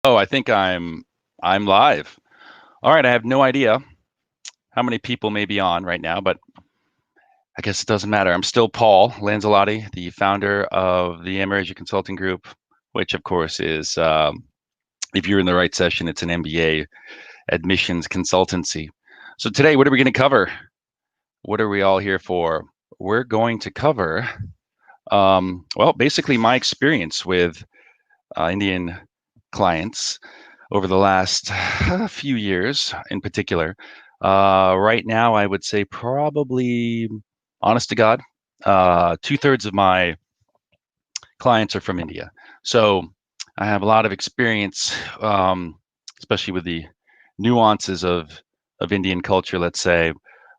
Oh, I think I'm live. All right, I have no idea how many people may be on right now, but I guess it doesn't matter. I'm still Paul Lanzelotti, the founder of the Emerging Consulting Group, which of course is, if you're in the right session, it's an MBA admissions consultancy. So today, what are we going to cover? What are we all here for? We're going to cover, well, basically my experience with Indian clients over the last few years in particular. Right now, I would say probably, honest to God, 2/3 of my clients are from India. So I have a lot of experience, especially with the nuances of Indian culture, let's say,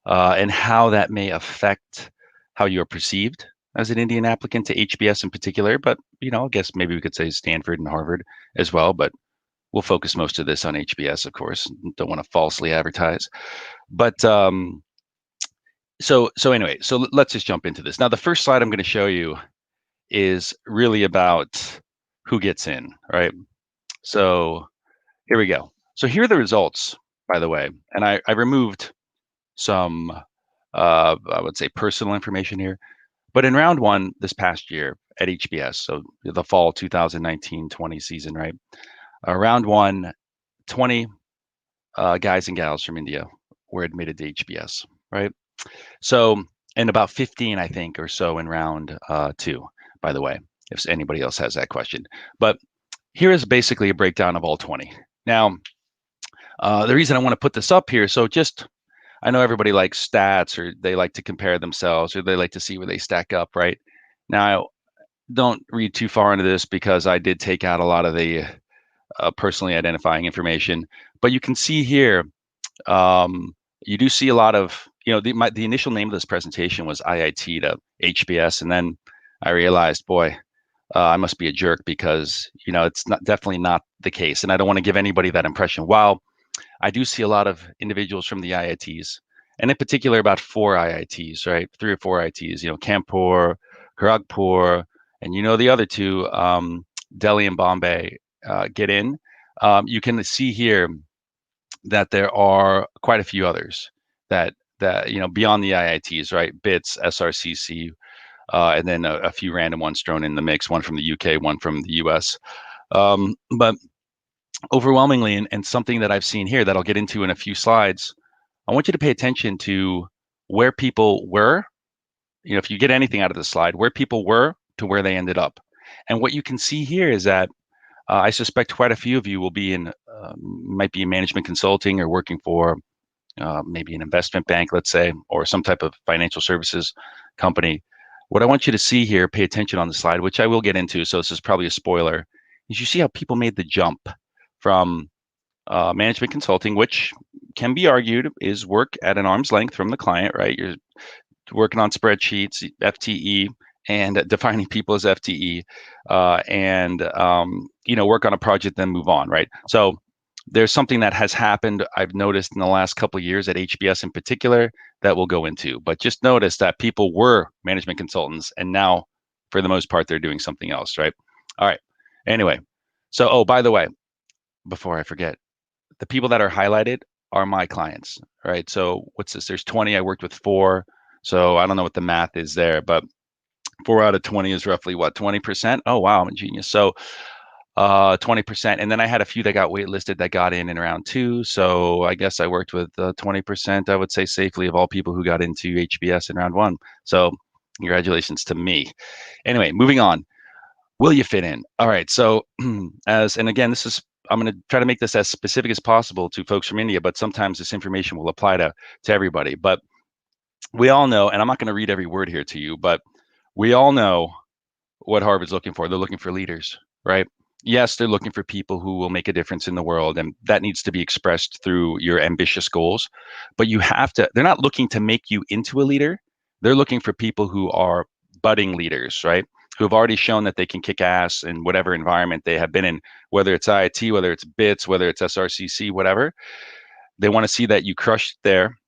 and how that may affect how you're perceived as an Indian applicant to HBS in particular. But I guess maybe we could say Stanford and Harvard as well. But we'll focus most of this on HBS, of course. Don't want to falsely advertise. But so anyway, so let's just jump into this. Now, the first slide I'm going to show you is really about who gets in, right? So here we go. So here are the results, by the way, and I removed some, I would say, personal information here. But in round one this past year at HBS, so the fall 2019-20 season, right? Round one, 20 guys and gals from India were admitted to HBS, right? So, and about 15, I think, or so in round two, by the way, if anybody else has that question. But here is basically a breakdown of all 20. Now, the reason I want to put this up here, so just, I know everybody likes stats or they like to compare themselves or they like to see where they stack up, right? Now, don't read too far into this because I did take out a lot of the personally identifying information, but you can see here, you do see a lot of, the initial name of this presentation was IIT to HBS, and then I realized, boy, I must be a jerk because it's not definitely not the case, and I don't want to give anybody that impression. While I do see a lot of individuals from the IITs, and in particular about 4 IITs, right, 3 or 4 IITs, Kanpur, Kharagpur, and the other two, Delhi and Bombay, get in. You can see here that there are quite a few others that beyond the IITs, right? BITS, SRCC, and then a few random ones thrown in the mix. One from the UK, one from the US. But overwhelmingly, and something that I've seen here that I'll get into in a few slides, I want you to pay attention to where people were. If you get anything out of the slide, where people were to where they ended up. And what you can see here is that I suspect quite a few of you will be might be in management consulting or working for maybe an investment bank, let's say, or some type of financial services company. What I want you to see here, pay attention on the slide, which I will get into, so this is probably a spoiler, is you see how people made the jump from management consulting, which can be argued is work at an arm's length from the client, right? You're working on spreadsheets, FTE, and defining people as FTE, and work on a project, then move on, right? So there's something that has happened, I've noticed in the last couple of years at HBS in particular, that we'll go into. But just notice that people were management consultants, and now, for the most part, they're doing something else, right? All right. Anyway, so, oh, by the way, before I forget, the people that are highlighted are my clients, right? So what's this? There's 20. I worked with 4. So I don't know what the math is there, but 4 out of 20 is roughly what, 20%? Oh, wow, I'm a genius. So 20%. And then I had a few that got waitlisted that got in round 2. So I guess I worked with 20%, I would say safely, of all people who got into HBS in round 1. So congratulations to me. Anyway, moving on. Will you fit in? All right. So and again, I'm going to try to make this as specific as possible to folks from India, but sometimes this information will apply to everybody. But we all know, and I'm not going to read every word here to you, but we all know what Harvard's looking for. They're looking for leaders, right? Yes, they're looking for people who will make a difference in the world, and that needs to be expressed through your ambitious goals. But they're not looking to make you into a leader. They're looking for people who are budding leaders, right? Who have already shown that they can kick ass in whatever environment they have been in, whether it's IIT, whether it's BITS, whether it's SRCC, whatever. They want to see that you crushed there.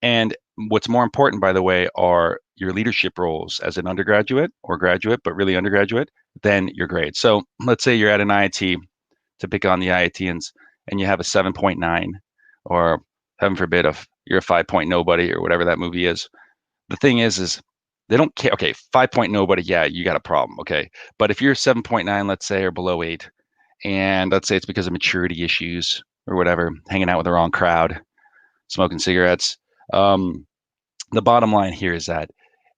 And what's more important, by the way, are your leadership roles as an undergraduate or graduate, but really undergraduate, then your grades. So let's say you're at an IIT, to pick on the IITians, and you have a 7.9, or heaven forbid, if you're a 5 point nobody or whatever that movie is. The thing is they don't care. Okay, 5 point nobody, yeah, you got a problem. Okay, but if you're 7.9, let's say, or below 8, and let's say it's because of maturity issues or whatever, hanging out with the wrong crowd, smoking cigarettes. The bottom line here is that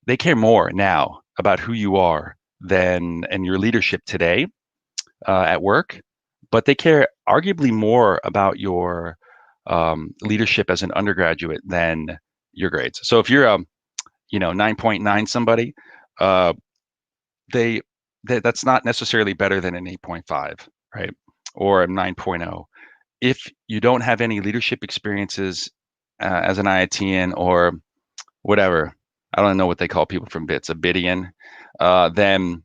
they care more now about who you are than and your leadership today at work, but they care arguably more about your leadership as an undergraduate than your grades. So if you're a 9.9 somebody, uh, they that's not necessarily better than an 8.5, right? Or a 9.0. If you don't have any leadership experiences as an IITian or whatever, I don't know what they call people from BITS, a Bidian, then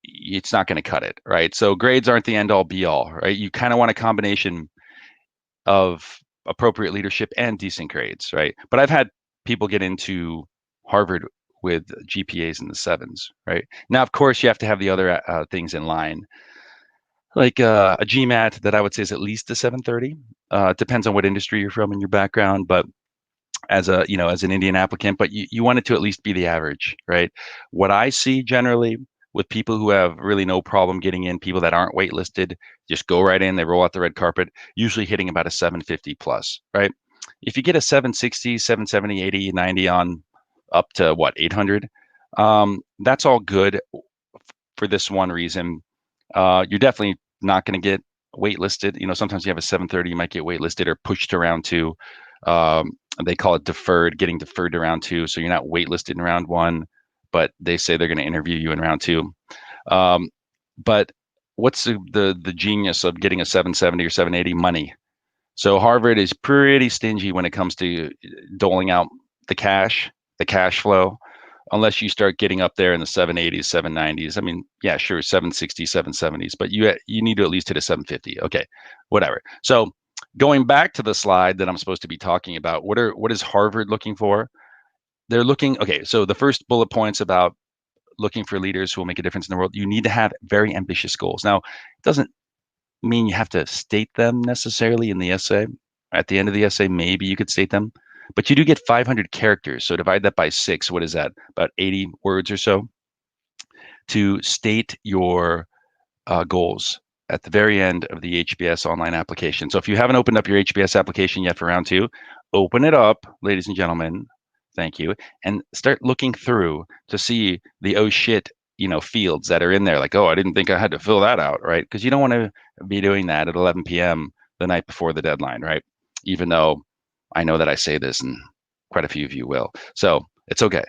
it's not going to cut it, right? So grades aren't the end all be all, right? You kind of want a combination of appropriate leadership and decent grades, right? But I've had people get into Harvard with GPAs in the sevens, right? Now, of course, you have to have the other things in line, like a GMAT that I would say is at least a 730. Depends on what industry you're from and your background, but as an Indian applicant, but you want it to at least be the average, right? What I see generally with people who have really no problem getting in, people that aren't waitlisted, just go right in, they roll out the red carpet, usually hitting about a 750 plus, right? If you get a 760, 770, 80, 90 on up to what, 800, that's all good for this one reason. You're definitely not going to get waitlisted. Sometimes you have a 730, you might get waitlisted or pushed to round two. They call it deferred, getting deferred to round two. So you're not waitlisted in round one, but they say they're going to interview you in round two. But what's the genius of getting a 770 or 780? Money. So Harvard is pretty stingy when it comes to doling out the cash flow, unless you start getting up there in the 780s, 790s. I mean, yeah, sure, 760s, 770s, but you need to at least hit a 750. Okay, whatever. So going back to the slide that I'm supposed to be talking about, what is Harvard looking for? They're looking, okay, so the first bullet points about looking for leaders who will make a difference in the world, you need to have very ambitious goals. Now, it doesn't mean you have to state them necessarily in the essay. At the end of the essay, maybe you could state them, but you do get 500 characters. So divide that by 6. What is that? About 80 words or so to state your goals at the very end of the HBS online application. So if you haven't opened up your HBS application yet for round 2, open it up, ladies and gentlemen. Thank you. And start looking through to see the oh shit, fields that are in there. Like, oh, I didn't think I had to fill that out, right? Because you don't want to be doing that at 11 p.m. the night before the deadline, right? Even though I know that I say this and quite a few of you will. So it's okay.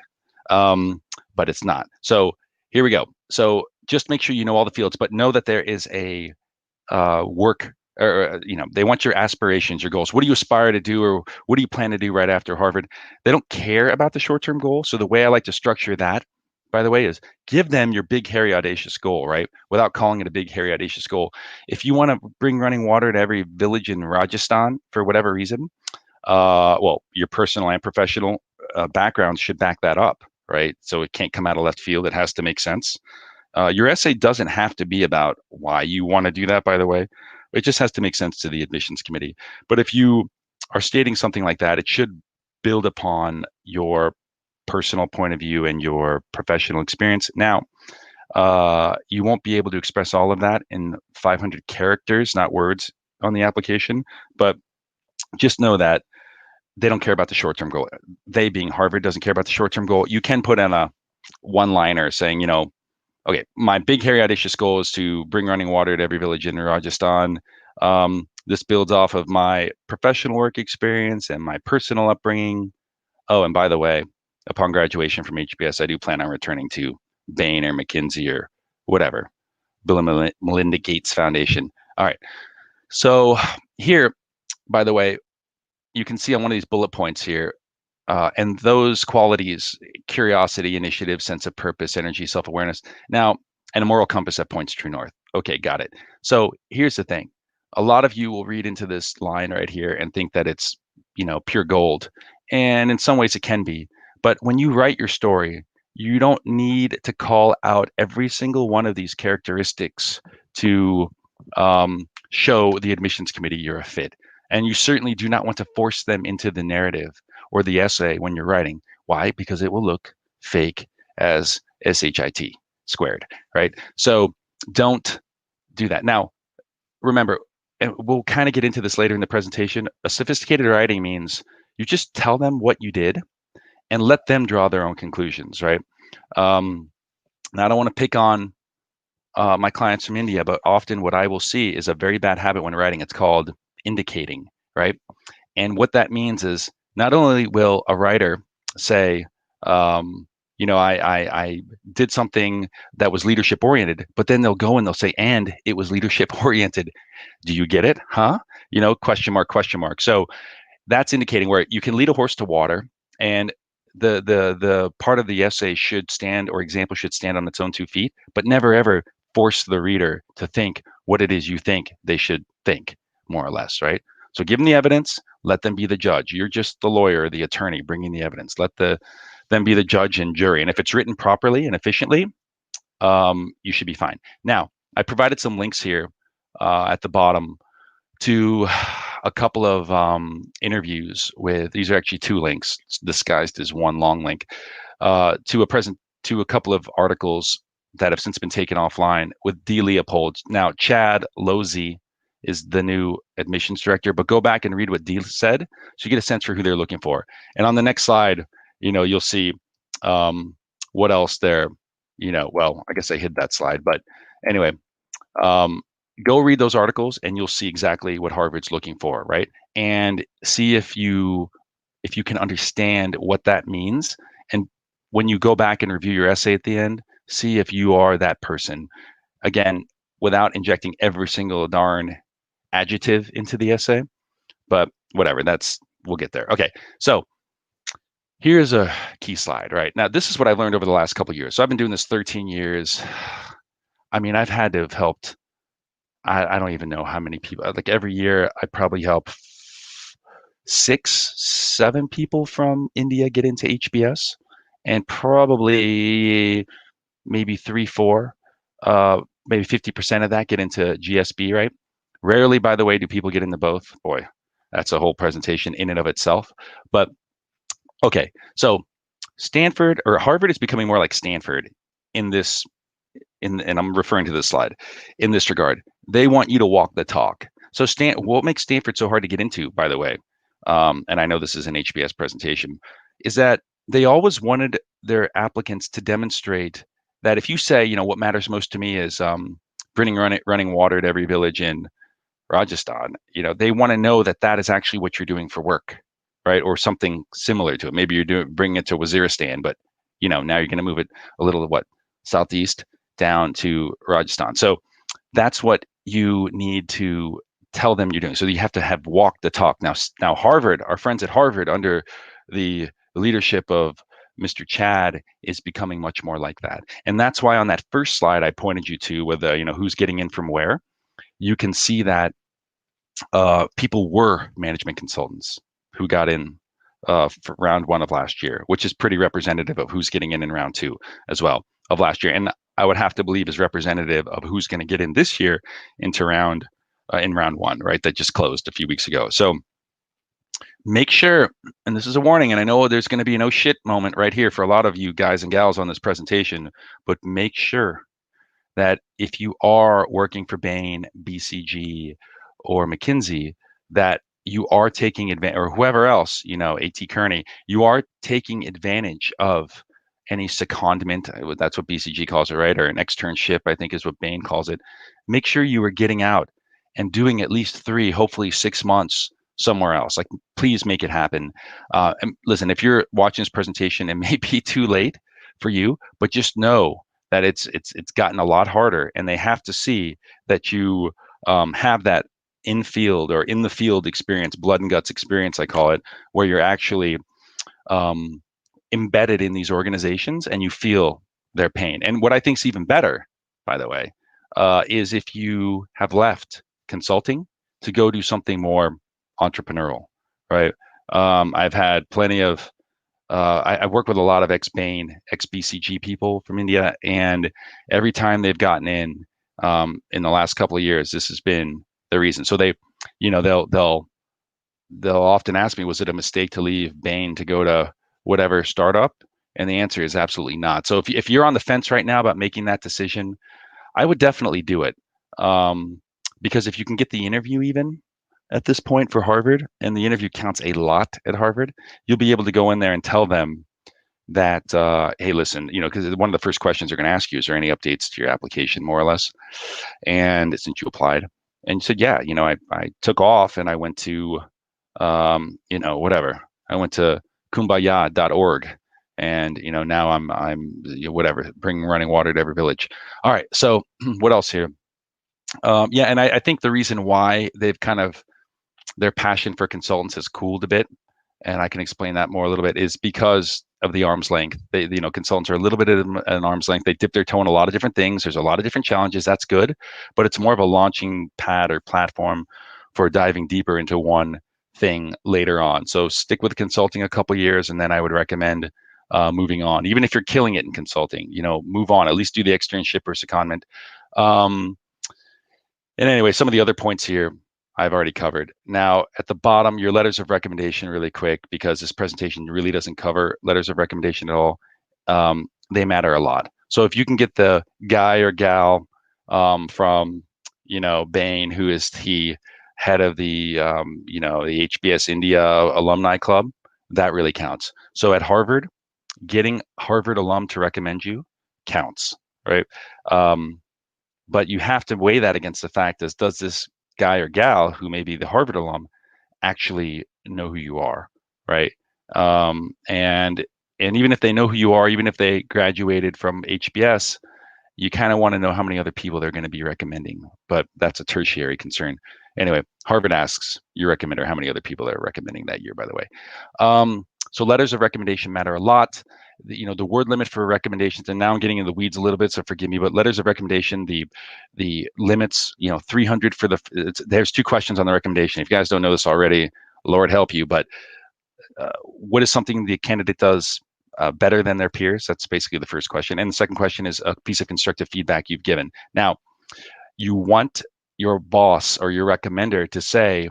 But it's not. So here we go. So just make sure you know all the fields, but know that there is a work, or they want your aspirations, your goals. What do you aspire to do, or what do you plan to do right after Harvard? They don't care about the short-term goal. So the way I like to structure that, by the way, is give them your big, hairy, audacious goal, right? Without calling it a big, hairy, audacious goal. If you want to bring running water to every village in Rajasthan for whatever reason, well, your personal and professional background should back that up, right? So it can't come out of left field. It has to make sense. Your essay doesn't have to be about why you want to do that, by the way. It just has to make sense to the admissions committee. But if you are stating something like that, it should build upon your personal point of view and your professional experience. Now, you won't be able to express all of that in 500 characters, not words, on the application. But just know that they don't care about the short-term goal. They, being Harvard, doesn't care about the short-term goal. You can put in a one-liner saying, okay, my big, hairy, audacious goal is to bring running water to every village in Rajasthan. This builds off of my professional work experience and my personal upbringing. Oh, and by the way, upon graduation from HBS, I do plan on returning to Bain or McKinsey or whatever, Bill and Melinda Gates Foundation. All right. So here, by the way, you can see on one of these bullet points here, and those qualities: curiosity, initiative, sense of purpose, energy, self-awareness. Now, and a moral compass that points true north. Okay, got it. So here's the thing. A lot of you will read into this line right here and think that it's, pure gold. And in some ways it can be. But when you write your story, you don't need to call out every single one of these characteristics to show the admissions committee you're a fit. And you certainly do not want to force them into the narrative or the essay when you're writing. Why? Because it will look fake as SHIT squared, right? So don't do that. Now, remember, and we'll kind of get into this later in the presentation, a sophisticated writing means you just tell them what you did and let them draw their own conclusions, right? Now, I don't want to pick on my clients from India, but often what I will see is a very bad habit when writing. It's called indicating, right? And what that means is not only will a writer say, I did something that was leadership oriented, but then they'll go and they'll say, and it was leadership oriented. Do you get it? Huh? Question mark, question mark. So that's indicating where you can lead a horse to water, and the part of the essay should stand, or example should stand on its own 2 feet, but never ever force the reader to think what it is you think they should think, more or less, right? So give them the evidence, let them be the judge. You're just the lawyer, the attorney bringing the evidence. Let them be the judge and jury. And if it's written properly and efficiently, you should be fine. Now, I provided some links here at the bottom to a couple of interviews with, these are actually 2 links disguised as one long link, to a couple of articles that have since been taken offline with D. Leopold. Now, Chad Losey is the new admissions director, but go back and read what D said so you get a sense for who they're looking for. And on the next slide, you'll see what else there, well, I guess I hid that slide, but anyway, go read those articles and you'll see exactly what Harvard's looking for, right? And see if you can understand what that means. And when you go back and review your essay at the end, see if you are that person. Again, without injecting every single darn adjective into the essay, but whatever, we'll get there. Okay, so here's a key slide, right? Now, this is what I've learned over the last couple of years. So I've been doing this 13 years. I mean, I've had to have helped, I don't even know how many people. Like every year, I probably help 6, 7 people from India get into HBS, and probably maybe 3, 4, maybe 50% of that get into GSB, right? Rarely, by the way, do people get into both. Boy, that's a whole presentation in and of itself. But okay, so Stanford or Harvard is becoming more like Stanford in this, and I'm referring to this slide in this regard. They want you to walk the talk. So what makes Stanford so hard to get into, by the way, and I know this is an HBS presentation, is that they always wanted their applicants to demonstrate that if you say, what matters most to me is running water at every village in Rajasthan, they want to know that that is actually what you're doing for work, right? Or something similar to it. Maybe you're bringing it to Waziristan, but now you're going to move it a little southeast down to Rajasthan. So that's what you need to tell them you're doing. So you have to have walked the talk. Now Harvard, our friends at Harvard, under the leadership of Mr. Chad, is becoming much more like that. And that's why on that first slide I pointed you to with who's getting in from where, you can see that people were management consultants who got in for round 1 of last year, which is pretty representative of who's getting in round 2 as well of last year. And I would have to believe is representative of who's going to get in this year into round 1, right? That just closed a few weeks ago. So make sure, and this is a warning, and I know there's going to be an oh shit moment right here for a lot of you guys and gals on this presentation, but make sure that if you are working for Bain, BCG, or McKinsey, that you are taking advantage, or whoever else, A.T. Kearney, you are taking advantage of any secondment. That's what BCG calls it, right? Or an externship, I think is what Bain calls it. Make sure you are getting out and doing at least 3, hopefully 6 months somewhere else. Like, please make it happen. And listen, if you're watching this presentation, it may be too late for you, but just know that it's gotten a lot harder, and they have to see that you have that in the field experience, blood and guts experience, I call it, where you're actually embedded in these organizations and you feel their pain. And what I think is even better, by the way, is if you have left consulting to go do something more entrepreneurial, right? I've had plenty of I work with a lot of ex-Bain, ex-BCG people from India, and every time they've gotten in the last couple of years, this has been the reason. So they, they'll often ask me, was it a mistake to leave Bain to go to whatever startup? And the answer is absolutely not. So if you're on the fence right now about making that decision, I would definitely do it. Because if you can get the interview even at this point for Harvard, and the interview counts a lot at Harvard, you'll be able to go in there and tell them that, hey, listen, because one of the first questions they're going to ask you, is there any updates to your application, more or less? And since you applied, and you said, yeah, I took off and I went to, whatever. I went to kumbaya.org, and now I'm whatever, bringing running water to every village. All right, so what else here? Yeah, and I think the reason why they've kind of, their passion for consultants has cooled a bit, and I can explain that more a little bit, is because of the arm's length. They, consultants are a little bit at an arm's length. They dip their toe in a lot of different things. There's a lot of different challenges. That's good, but it's more of a launching pad or platform for diving deeper into one thing later on. So stick with consulting a couple years, and then I would recommend moving on. Even if you're killing it in consulting, move on. At least do the externship or secondment. And anyway, some of the other points here I've already covered. Now, at the bottom, your letters of recommendation, really quick, because this presentation really doesn't cover letters of recommendation at all. They matter a lot. So if you can get the guy or gal from, Bain, who is the head of the, the HBS India Alumni Club, that really counts. So at Harvard, getting Harvard alum to recommend you counts, right? But you have to weigh that against the fact is, does this guy or gal who may be the Harvard alum actually know who you are, right? And even if they know who you are, even if they graduated from HBS, you kind of want to know how many other people they're going to be recommending, but that's a tertiary concern. Anyway, Harvard asks your recommender how many other people they're recommending that year, by the way. So letters of recommendation matter a lot. The word limit for recommendations, and now I'm getting in the weeds a little bit, so forgive me, but letters of recommendation, the limits, 300 for there's 2 questions on the recommendation. If you guys don't know this already, Lord help you, but what is something the candidate does better than their peers? That's basically the first question. And the second question is a piece of constructive feedback you've given. Now, you want your boss or your recommender to say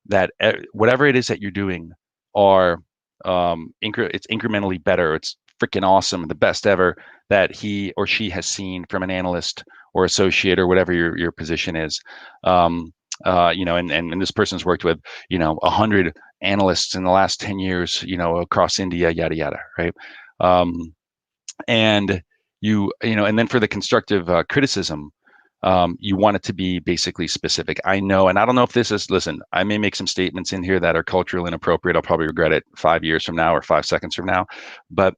that whatever it is that you're doing are it's incrementally better. It's freaking awesome, the best ever that he or she has seen from an analyst or associate or whatever your position is. And this person's worked with 100 analysts in the last 10 years, across India, yada yada, right? And then for the constructive criticism, you want it to be basically specific. I know, and I don't know if this is, listen, I may make some statements in here that are culturally inappropriate. I'll probably regret it 5 years from now or 5 seconds from now, but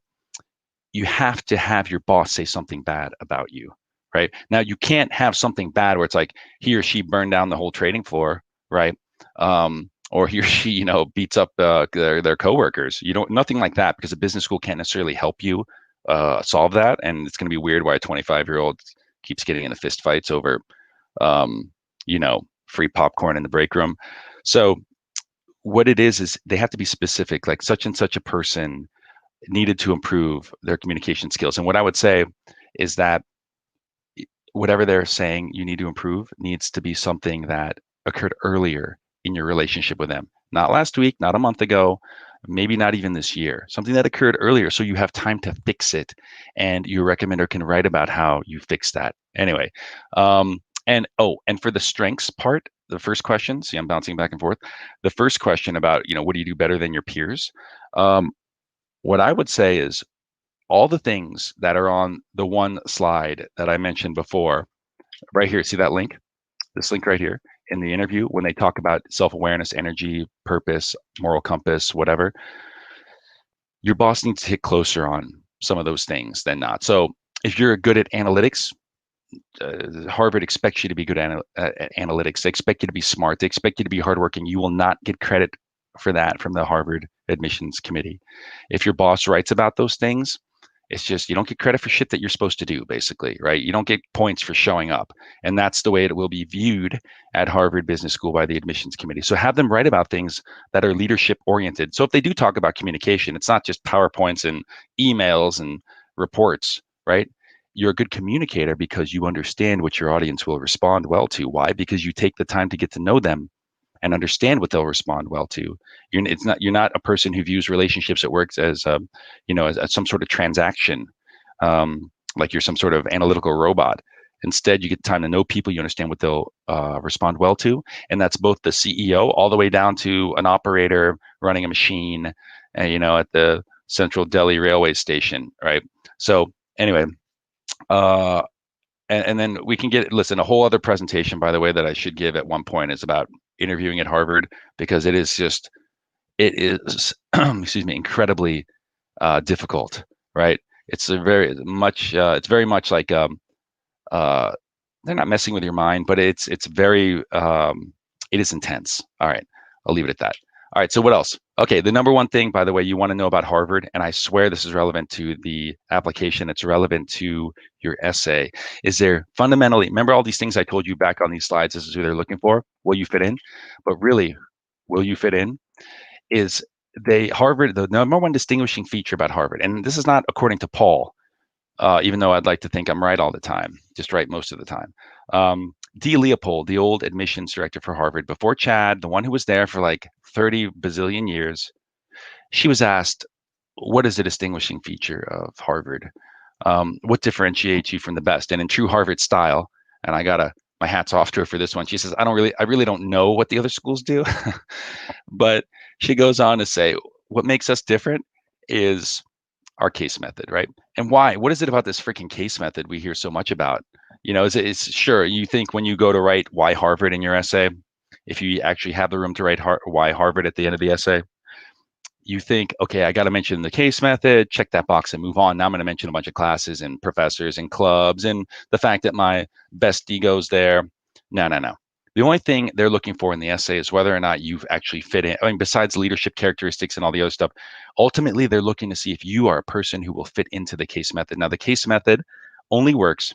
you have to have your boss say something bad about you, right? Now, you can't have something bad where it's like he or she burned down the whole trading floor, right? Or he or she, beats up their coworkers. Nothing like that, because a business school can't necessarily help you solve that. And it's going to be weird why a 25-year-old keeps getting into fist fights over, free popcorn in the break room. So what it is they have to be specific, like such and such a person needed to improve their communication skills. And what I would say is that whatever they're saying you need to improve needs to be something that occurred earlier in your relationship with them. Not last week, not a month ago, maybe not even this year, something that occurred earlier, so you have time to fix it and your recommender can write about how you fixed that. Anyway, and for the strengths part, the first question, see, I'm bouncing back and forth. The first question about, what do you do better than your peers? What I would say is all the things that are on the one slide that I mentioned before, right here, see that link? This link right here in the interview, when they talk about self-awareness, energy, purpose, moral compass, whatever, your boss needs to hit closer on some of those things than not. So if you're good at analytics, Harvard expects you to be good at analytics. They expect you to be smart. They expect you to be hardworking. You will not get credit for that from the Harvard admissions committee. If your boss writes about those things, it's just, you don't get credit for shit that you're supposed to do, basically, right? You don't get points for showing up. And that's the way it will be viewed at Harvard Business School by the admissions committee. So have them write about things that are leadership oriented. So if they do talk about communication, it's not just PowerPoints and emails and reports, right? you're a good communicator because you understand what your audience will respond well to. Why? Because you take the time to get to know them and understand what they'll respond well to. You're not a person who views relationships at work as as some sort of transaction, like you're some sort of analytical robot. Instead, you get time to know people. You understand what they'll respond well to, and that's both the CEO all the way down to an operator running a machine, at the Central Delhi railway station, right? So anyway, uh, and then we can listen, a whole other presentation, by the way, that I should give at one point is about interviewing at Harvard, because it is excuse me, incredibly difficult, right? It's it's very much like uh, they're not messing with your mind, but it's very it is intense. All right, I'll leave it at that. All right, so what else? Okay, the number one thing, by the way, you want to know about Harvard, and I swear this is relevant to the application, it's relevant to your essay, is there fundamentally, remember all these things I told you back on these slides, this is who they're looking for, will you fit in? But really, will you fit in? Is Harvard, the number one distinguishing feature about Harvard, and this is not according to Paul, even though I'd like to think I'm right all the time, just right most of the time. D. Leopold, the old admissions director for Harvard, before Chad, the one who was there for like 30 bazillion years, she was asked, what is the distinguishing feature of Harvard? What differentiates you from the best? And in true Harvard style, and my hat's off to her for this one, she says, I really don't know what the other schools do. But she goes on to say, what makes us different is our case method, right? And why? What is it about this freaking case method we hear so much about? It's sure, you think when you go to write why Harvard in your essay, if you actually have the room to write why Harvard at the end of the essay, you think, okay, I got to mention the case method, check that box and move on. Now I'm going to mention a bunch of classes and professors and clubs and the fact that my bestie goes there. No, no, no. The only thing they're looking for in the essay is whether or not you've actually fit in. I mean, besides leadership characteristics and all the other stuff, ultimately they're looking to see if you are a person who will fit into the case method. Now, the case method only works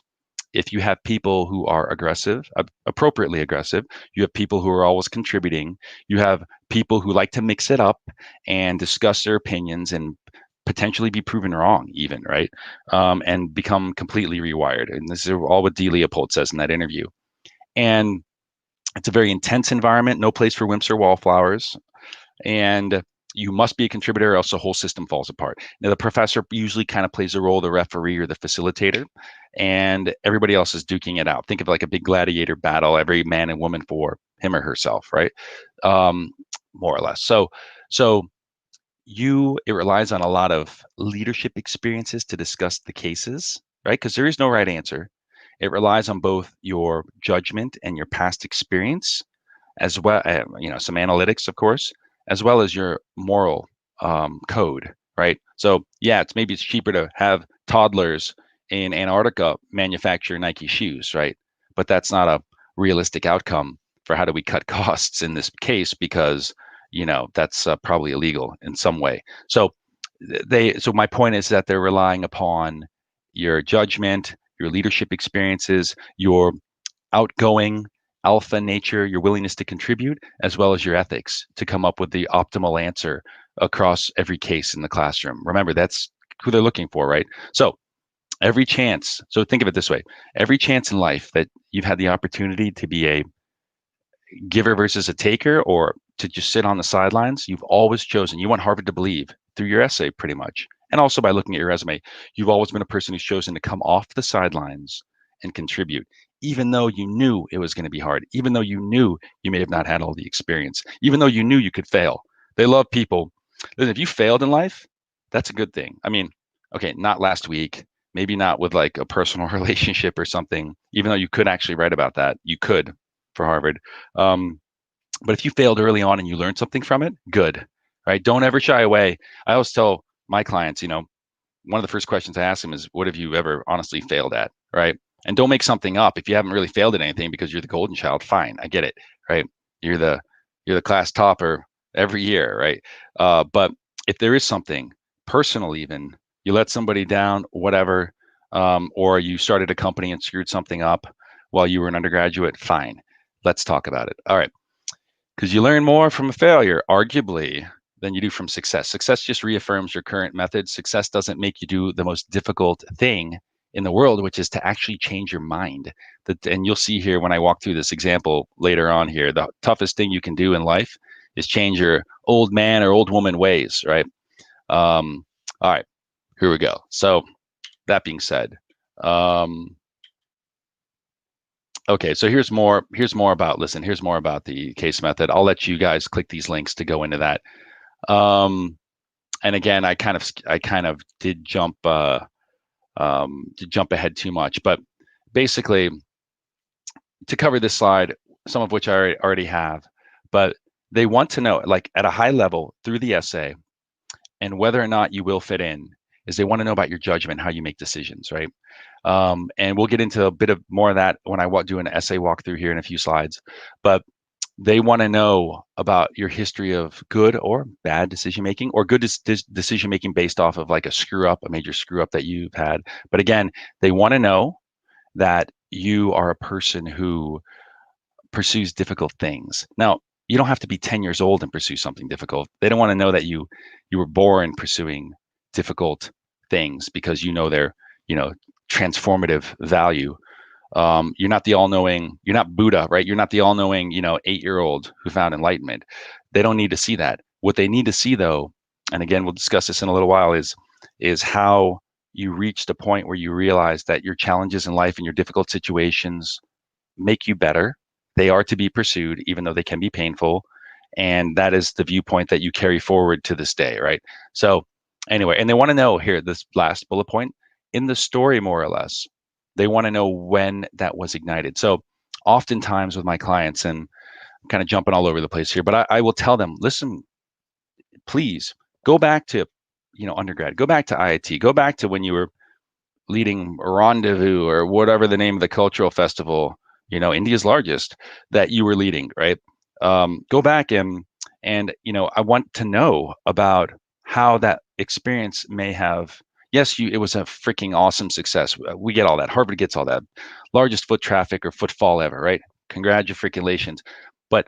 if you have people who are aggressive, appropriately aggressive. You have people who are always contributing. You have people who like to mix it up and discuss their opinions and potentially be proven wrong even, right? And become completely rewired. And this is all what D. Leopold says in that interview. And it's a very intense environment, no place for wimps or wallflowers. And you must be a contributor or else the whole system falls apart. Now, the professor usually kind of plays the role of the referee or the facilitator, and everybody else is duking it out. Think of like a big gladiator battle, every man and woman for him or herself, right? More or less. So it relies on a lot of leadership experiences to discuss the cases, right? Because there is no right answer. It relies on both your judgment and your past experience, as well, some analytics, of course, as well as your moral code, right? So yeah, it's cheaper to have toddlers in Antarctica manufacture Nike shoes, right? But that's not a realistic outcome for how do we cut costs in this case, because that's probably illegal in some way. So my point is that they're relying upon your judgment, your leadership experiences, your outgoing alpha nature, your willingness to contribute, as well as your ethics to come up with the optimal answer across every case in the classroom. Remember, that's who they're looking for, right? So think of it this way, every chance in life that you've had the opportunity to be a giver versus a taker, or to just sit on the sidelines, you've always chosen, you want Harvard to believe through your essay pretty much, and also by looking at your resume, you've always been a person who's chosen to come off the sidelines and contribute, even though you knew it was going to be hard, even though you knew you may have not had all the experience, even though you knew you could fail. They love people. Listen, if you failed in life, that's a good thing. I mean, okay, not last week, maybe not with like a personal relationship or something, even though you could actually write about that. You could for Harvard. But if you failed early on and you learned something from it, good, right? Don't ever shy away. I always tell my clients, one of the first questions I ask them is, what have you ever honestly failed at, right? And don't make something up. If you haven't really failed at anything because you're the golden child, fine, I get it, right? You're the class topper every year, right? But if there is something personal, even you let somebody down, whatever, or you started a company and screwed something up while you were an undergraduate, fine, let's talk about it. All right, because you learn more from a failure, arguably, than you do from success. Success just reaffirms your current method. Success doesn't make you do the most difficult thing. in the world, which is to actually change your mind. And you'll see here when I walk through this example later on here, the toughest thing you can do in life is change your old man or old woman ways, right? All right, here we go. So that being said, okay, so here's more about, listen, here's more about the case method. I'll let you guys click these links to go into that. And again, I kind of did jump ahead too much, but basically to cover this slide, some of which I already have, but they want to know, like at a high level through the essay, and whether or not you will fit in, is they want to know about your judgment, how you make decisions, right? And we'll get into a bit of more of that when I do an essay walkthrough here in a few slides, but they want to know about your history of good or bad decision making, or good decision making based off of like a major screw up that you've had. But again, they want to know that you are a person who pursues difficult things. Now, you don't have to be 10 years old and pursue something difficult. They don't want to know that you were born pursuing difficult things because you know their, transformative value. You're not the all-knowing, you're not Buddha, right? You're not the all-knowing, 8-year-old who found enlightenment. They don't need to see that. What they need to see, though, and again, we'll discuss this in a little while, is how you reached a point where you realize that your challenges in life and your difficult situations make you better. They are to be pursued, even though they can be painful. And that is the viewpoint that you carry forward to this day, right? So anyway, and they want to know here, this last bullet point, in the story, more or less, they want to know when that was ignited. So oftentimes with my clients, and I'm kind of jumping all over the place here, but I will tell them, listen, please go back to, undergrad, go back to IIT, go back to when you were leading Rendezvous or whatever the name of the cultural festival, India's largest, that you were leading, right? Go back and I want to know about how that experience may have, yes, it was a freaking awesome success. We get all that. Harvard gets all that. Largest foot traffic or footfall ever, right? Congratulations. But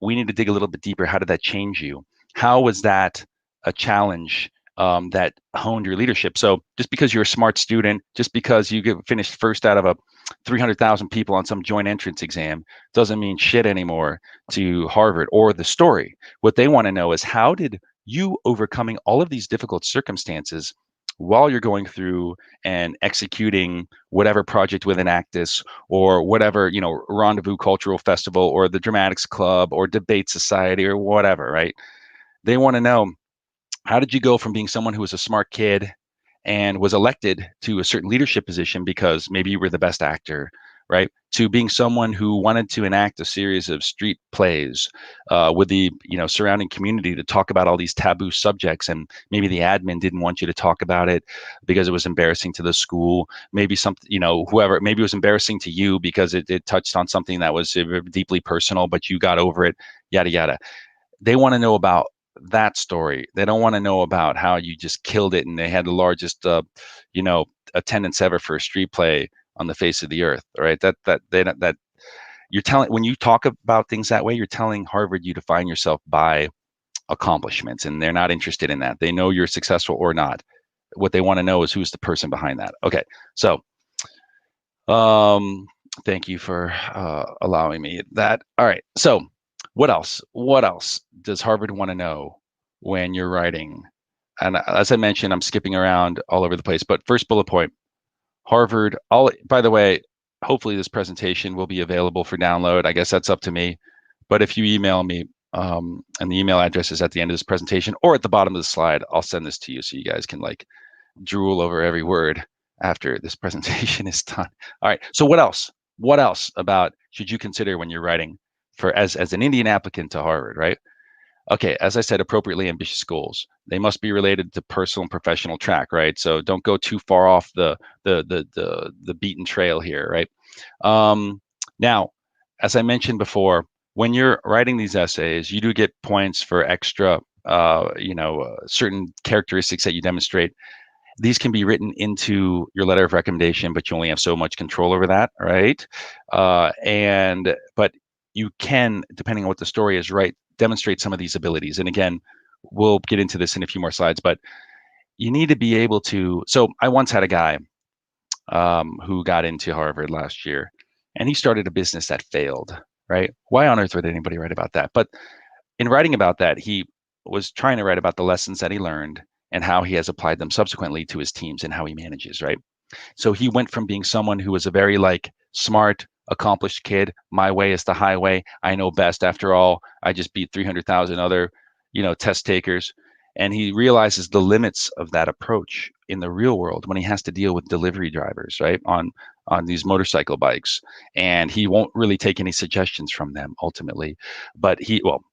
we need to dig a little bit deeper. How did that change you? How was that a challenge that honed your leadership? So just because you're a smart student, just because you finished first out of a 300,000 people on some joint entrance exam, doesn't mean shit anymore to Harvard or the story. What they want to know is, how did you overcoming all of these difficult circumstances while you're going through and executing whatever project with Enactus or whatever, Rendezvous Cultural Festival or the Dramatics Club or Debate Society or whatever, right? They want to know, how did you go from being someone who was a smart kid and was elected to a certain leadership position because maybe you were the best actor, right, to being someone who wanted to enact a series of street plays with the surrounding community to talk about all these taboo subjects, and maybe the admin didn't want you to talk about it because it was embarrassing to the school. Maybe something, whoever, maybe it was embarrassing to you because it touched on something that was deeply personal, but you got over it, yada yada. They want to know about that story. They don't want to know about how you just killed it and they had the largest attendance ever for a street play on the face of the earth, right? That you're telling, when you talk about things that way, you're telling Harvard you define yourself by accomplishments, and they're not interested in that. They know you're successful or not. What they want to know is who's the person behind that. Okay, so thank you for allowing me that. All right, so what else does Harvard want to know when you're writing? And as I mentioned, I'm skipping around all over the place, but first bullet point, Harvard, by the way, hopefully this presentation will be available for download. I guess that's up to me. But if you email me, and the email address is at the end of this presentation or at the bottom of the slide, I'll send this to you so you guys can like drool over every word after this presentation is done. All right, so what else? What else about should you consider when you're writing for as an Indian applicant to Harvard, right? Okay, as I said, appropriately ambitious goals. They must be related to personal and professional track, right? So don't go too far off the beaten trail here, right? Now, as I mentioned before, when you're writing these essays, you do get points for extra, certain characteristics that you demonstrate. These can be written into your letter of recommendation, but you only have so much control over that, right? But you can, depending on what the story is, right, demonstrate some of these abilities. And again, we'll get into this in a few more slides, but you need to be able to. So I once had a guy who got into Harvard last year, and he started a business that failed, right? Why on earth would anybody write about that? But in writing about that, he was trying to write about the lessons that he learned and how he has applied them subsequently to his teams and how he manages, right? So he went from being someone who was a very like smart, accomplished kid. My way is the highway. I know best. After all, I just beat 300,000 other, test takers. And he realizes the limits of that approach in the real world when he has to deal with delivery drivers, right, on these motorcycle bikes. And he won't really take any suggestions from them ultimately. But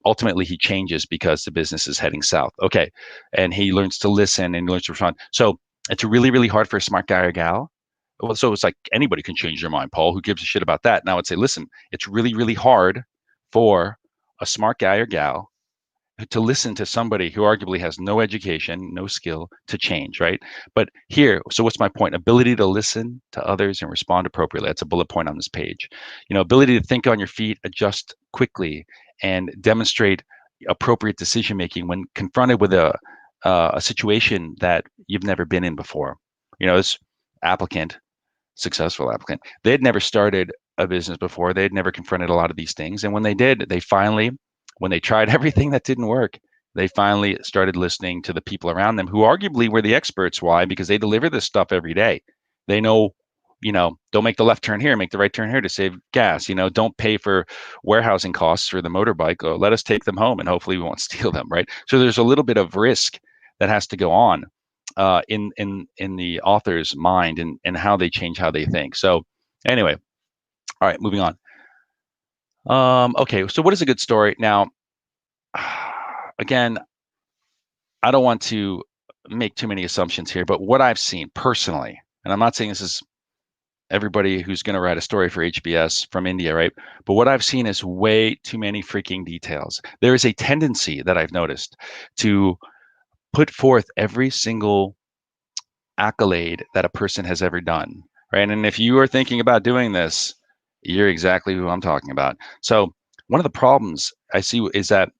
ultimately he changes because the business is heading south. Okay. And he learns to listen and learns to respond. So it's really, really hard for a smart guy or gal. Well, so it's like anybody can change their mind, Paul. Who gives a shit about that? Now I would say, listen, it's really, really hard for a smart guy or gal to listen to somebody who arguably has no education, no skill to change, right? But here, so what's my point? Ability to listen to others and respond appropriately. That's a bullet point on this page. Ability to think on your feet, adjust quickly, and demonstrate appropriate decision making when confronted with a situation that you've never been in before. This applicant, successful applicant, they had never started a business before. They had never confronted a lot of these things. And when they did, when they tried everything that didn't work, they finally started listening to the people around them who arguably were the experts. Why? Because they deliver this stuff every day. They know, don't make the left turn here, make the right turn here to save gas. Don't pay for warehousing costs for the motorbike. Let us take them home and hopefully we won't steal them, right? So there's a little bit of risk that has to go on in the author's mind and how they change how they think. So anyway, all right, moving on. Okay, so what is a good story? Now, again, I don't want to make too many assumptions here, but what I've seen personally, and I'm not saying this is everybody who's going to write a story for HBS from India, right? But what I've seen is way too many freaking details. There is a tendency that I've noticed to put forth every single accolade that a person has ever done, right? And if you are thinking about doing this, you're exactly who I'm talking about. So one of the problems I see is that,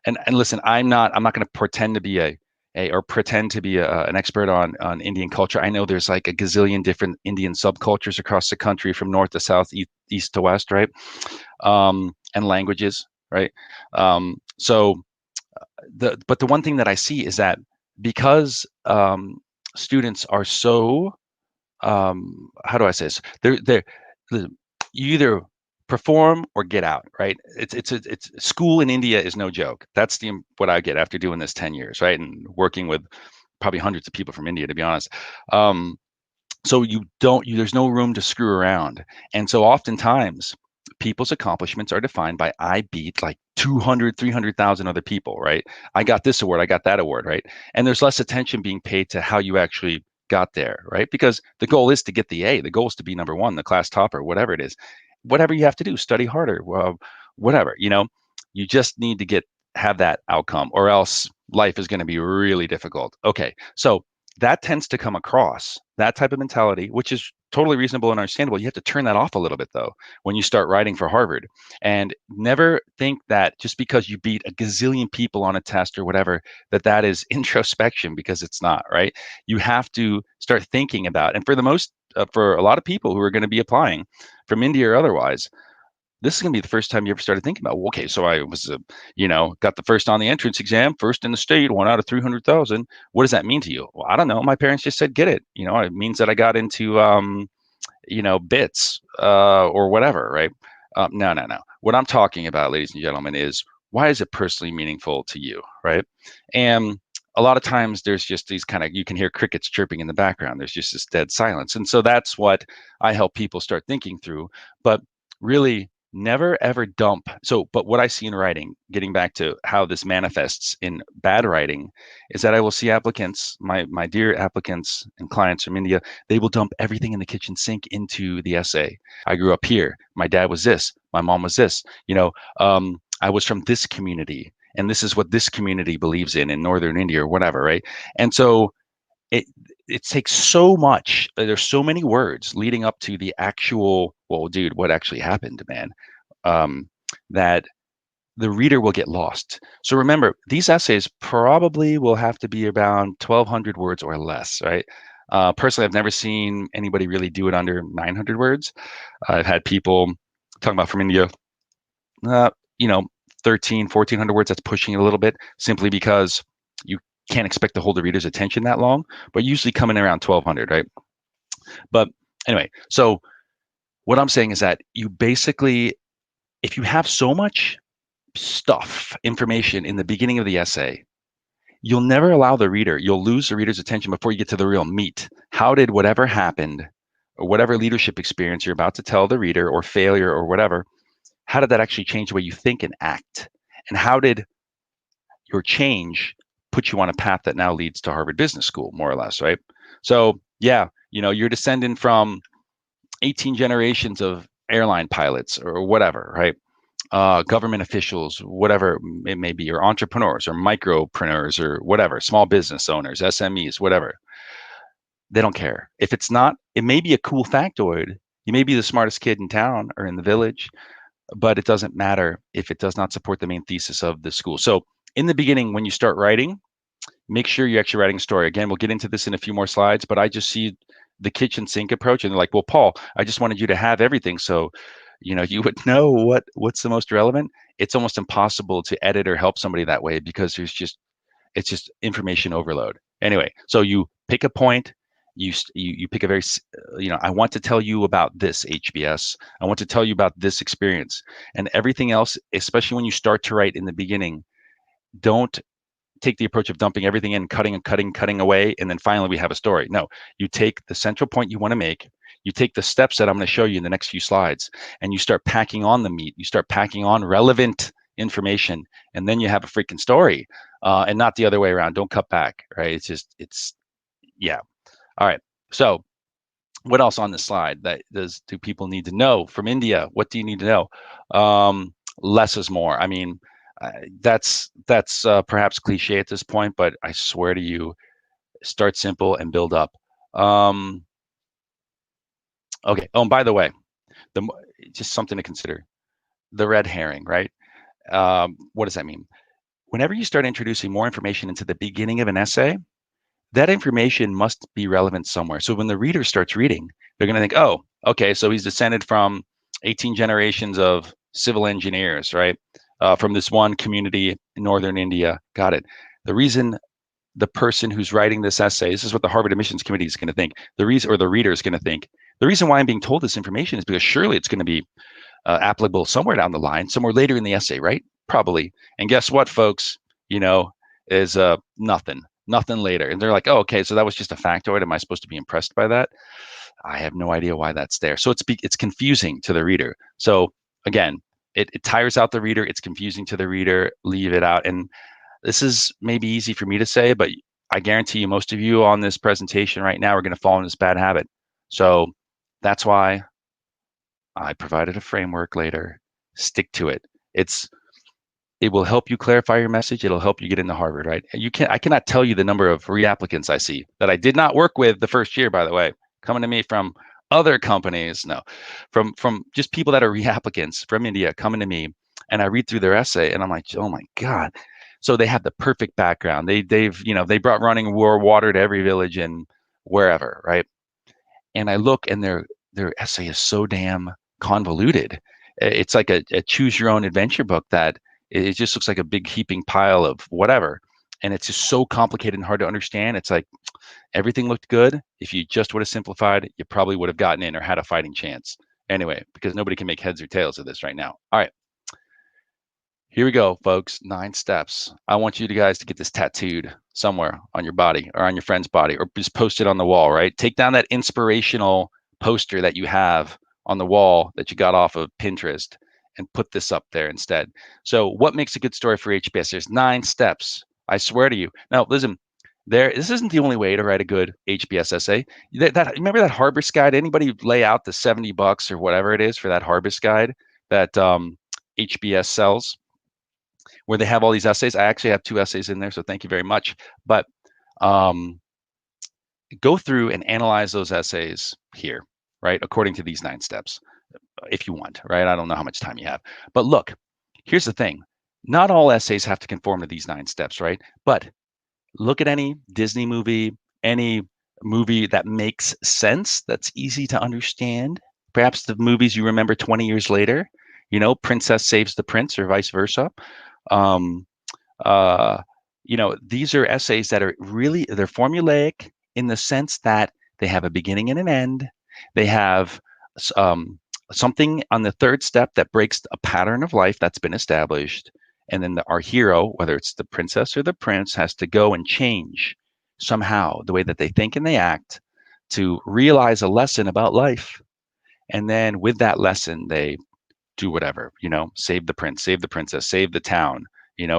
and listen, I'm not going to pretend to be an expert on Indian culture. I know there's like a gazillion different Indian subcultures across the country from north to south, east to west, right? And languages, right? So but the one thing that I see is that because students are so how do I say this? You either perform or get out, right? It's school in India is no joke. That's what I get after doing this 10 years, right? And working with probably hundreds of people from India, to be honest. So there's no room to screw around. And so oftentimes people's accomplishments are defined by I beat like 200, 300,000 other people, right? I got this award, I got that award, right? And there's less attention being paid to how you actually got there, right? Because the goal is to get the A, the goal is to be number one, the class topper, whatever it is. Whatever you have to do, study harder, whatever, you just need to have that outcome or else life is going to be really difficult. Okay, so that tends to come across, that type of mentality, which is totally reasonable and understandable. You have to turn that off a little bit, though, when you start writing for Harvard. And never think that just because you beat a gazillion people on a test or whatever, that is introspection, because it's not, right? You have to start thinking about, and for a lot of people who are going to be applying from India or otherwise, this is going to be the first time you ever started thinking about, well, okay, so I was, got the first on the entrance exam, first in the state, 1 out of 300,000. What does that mean to you? Well, I don't know. My parents just said, get it. It means that I got into, bits or whatever, right? No. What I'm talking about, ladies and gentlemen, is why is it personally meaningful to you, right? And a lot of times there's just these you can hear crickets chirping in the background. There's just this dead silence. And so that's what I help people start thinking through. But really, never ever dump. But what I see in writing, getting back to how this manifests in bad writing, is that I will see applicants, my dear applicants and clients from India, they will dump everything in the kitchen sink into the essay. I grew up here. My dad was this. My mom was this. I was from this community, and this is what this community believes in northern India or whatever, right? And so it takes so much. There's so many words leading up to the actual, well, dude, what actually happened, man, that the reader will get lost. So remember, these essays probably will have to be around 1,200 words or less, right? Personally, I've never seen anybody really do it under 900 words. I've had people talking about from India, uh, you know, 13, 1400 words. That's pushing it a little bit simply because you can't expect to hold the reader's attention that long, but usually coming around 1200, right? But anyway, so what I'm saying is that you basically, if you have so much stuff, information in the beginning of the essay, you'll never allow the reader, you'll lose the reader's attention before you get to the real meat. How did whatever happened or whatever leadership experience you're about to tell the reader or failure or whatever, how did that actually change the way you think and act? And how did your change put you on a path that now leads to Harvard Business School, more or less, right? So yeah, you're descending from 18 generations of airline pilots or whatever, right? Government officials, whatever it may be, or entrepreneurs or micropreneurs or whatever, small business owners, SMEs, whatever. They don't care. If it's not, it may be a cool factoid. You may be the smartest kid in town or in the village, but it doesn't matter if it does not support the main thesis of the school. So in the beginning, when you start writing, make sure you're actually writing a story. Again, we'll get into this in a few more slides, but I just see the kitchen sink approach and they're like, well, Paul, I just wanted you to have everything. So, you would know what's the most relevant. It's almost impossible to edit or help somebody that way because it's just information overload. Anyway, so you pick a point, you pick a very, I want to tell you about this HBS. I want to tell you about this experience and everything else, especially when you start to write in the beginning, don't take the approach of dumping everything in, cutting and cutting away, and then finally we have a story. No, you take the central point you want to make, you take the steps that I'm going to show you in the next few slides, and you start packing on the meat, you start packing on relevant information, and then you have a freaking story, and not the other way around. Don't cut back, right? Yeah. All right. So what else on this slide do people need to know from India? What do you need to know? Less is more. I mean, that's perhaps cliche at this point, but I swear to you, start simple and build up. Okay. Oh, and by the way, just something to consider: the red herring, right? What does that mean? Whenever you start introducing more information into the beginning of an essay, that information must be relevant somewhere. So when the reader starts reading, they're going to think, oh, okay, so he's descended from 18 generations of civil engineers, right? From this one community in northern India. Got it. The reason the person who's writing this essay, this is what the Harvard Admissions Committee is going to think, the reader is going to think, the reason why I'm being told this information is because surely it's going to be applicable somewhere down the line, somewhere later in the essay, right? Probably. And guess what, folks? Is nothing later. And they're like, oh, okay, so that was just a factoid. Am I supposed to be impressed by that? I have no idea why that's there. So it's confusing to the reader. So again, it tires out the reader. It's confusing to the reader. Leave it out. And this is maybe easy for me to say, but I guarantee you most of you on this presentation right now are going to fall in this bad habit. So that's why I provided a framework later. Stick to it. It will help you clarify your message. It'll help you get into Harvard, right? I cannot tell you the number of reapplicants I see that I did not work with the first year, by the way, coming to me from other companies. No, from just people that are reapplicants from India coming to me, and I read through their essay and I'm like, oh my God. So they have the perfect background. They brought running water to every village and wherever, right? And I look and their essay is so damn convoluted. It's like a choose your own adventure book that it just looks like a big heaping pile of whatever. And it's just so complicated and hard to understand. It's like everything looked good. If you just would have simplified, you probably would have gotten in or had a fighting chance. Anyway, because nobody can make heads or tails of this right now. All right. Here we go, folks. 9 steps. I want you guys to get this tattooed somewhere on your body or on your friend's body or just post it on the wall, right? Take down that inspirational poster that you have on the wall that you got off of Pinterest and put this up there instead. So what makes a good story for HBS? There's 9 steps. I swear to you. Now, listen, this isn't the only way to write a good HBS essay. Remember that Harbis guide? Anybody lay out the $70 or whatever it is for that Harbis guide that HBS sells, where they have all these essays? I actually have 2 essays in there, so thank you very much. But go through and analyze those essays here, right? According to these 9 steps. If you want, right? I don't know how much time you have, but look, here's the thing. Not all essays have to conform to these 9 steps, right? But look at any Disney movie, any movie that makes sense, that's easy to understand. Perhaps the movies you remember 20 years later, Princess Saves the Prince or vice versa. Um, uh, these are essays that are really, they're formulaic in the sense that they have a beginning and an end. They have um, something on the third step that breaks a pattern of life that's been established. And then our hero, whether it's the princess or the prince, has to go and change somehow the way that they think and they act to realize a lesson about life. And then with that lesson, they do whatever, save the prince, save the princess, save the town,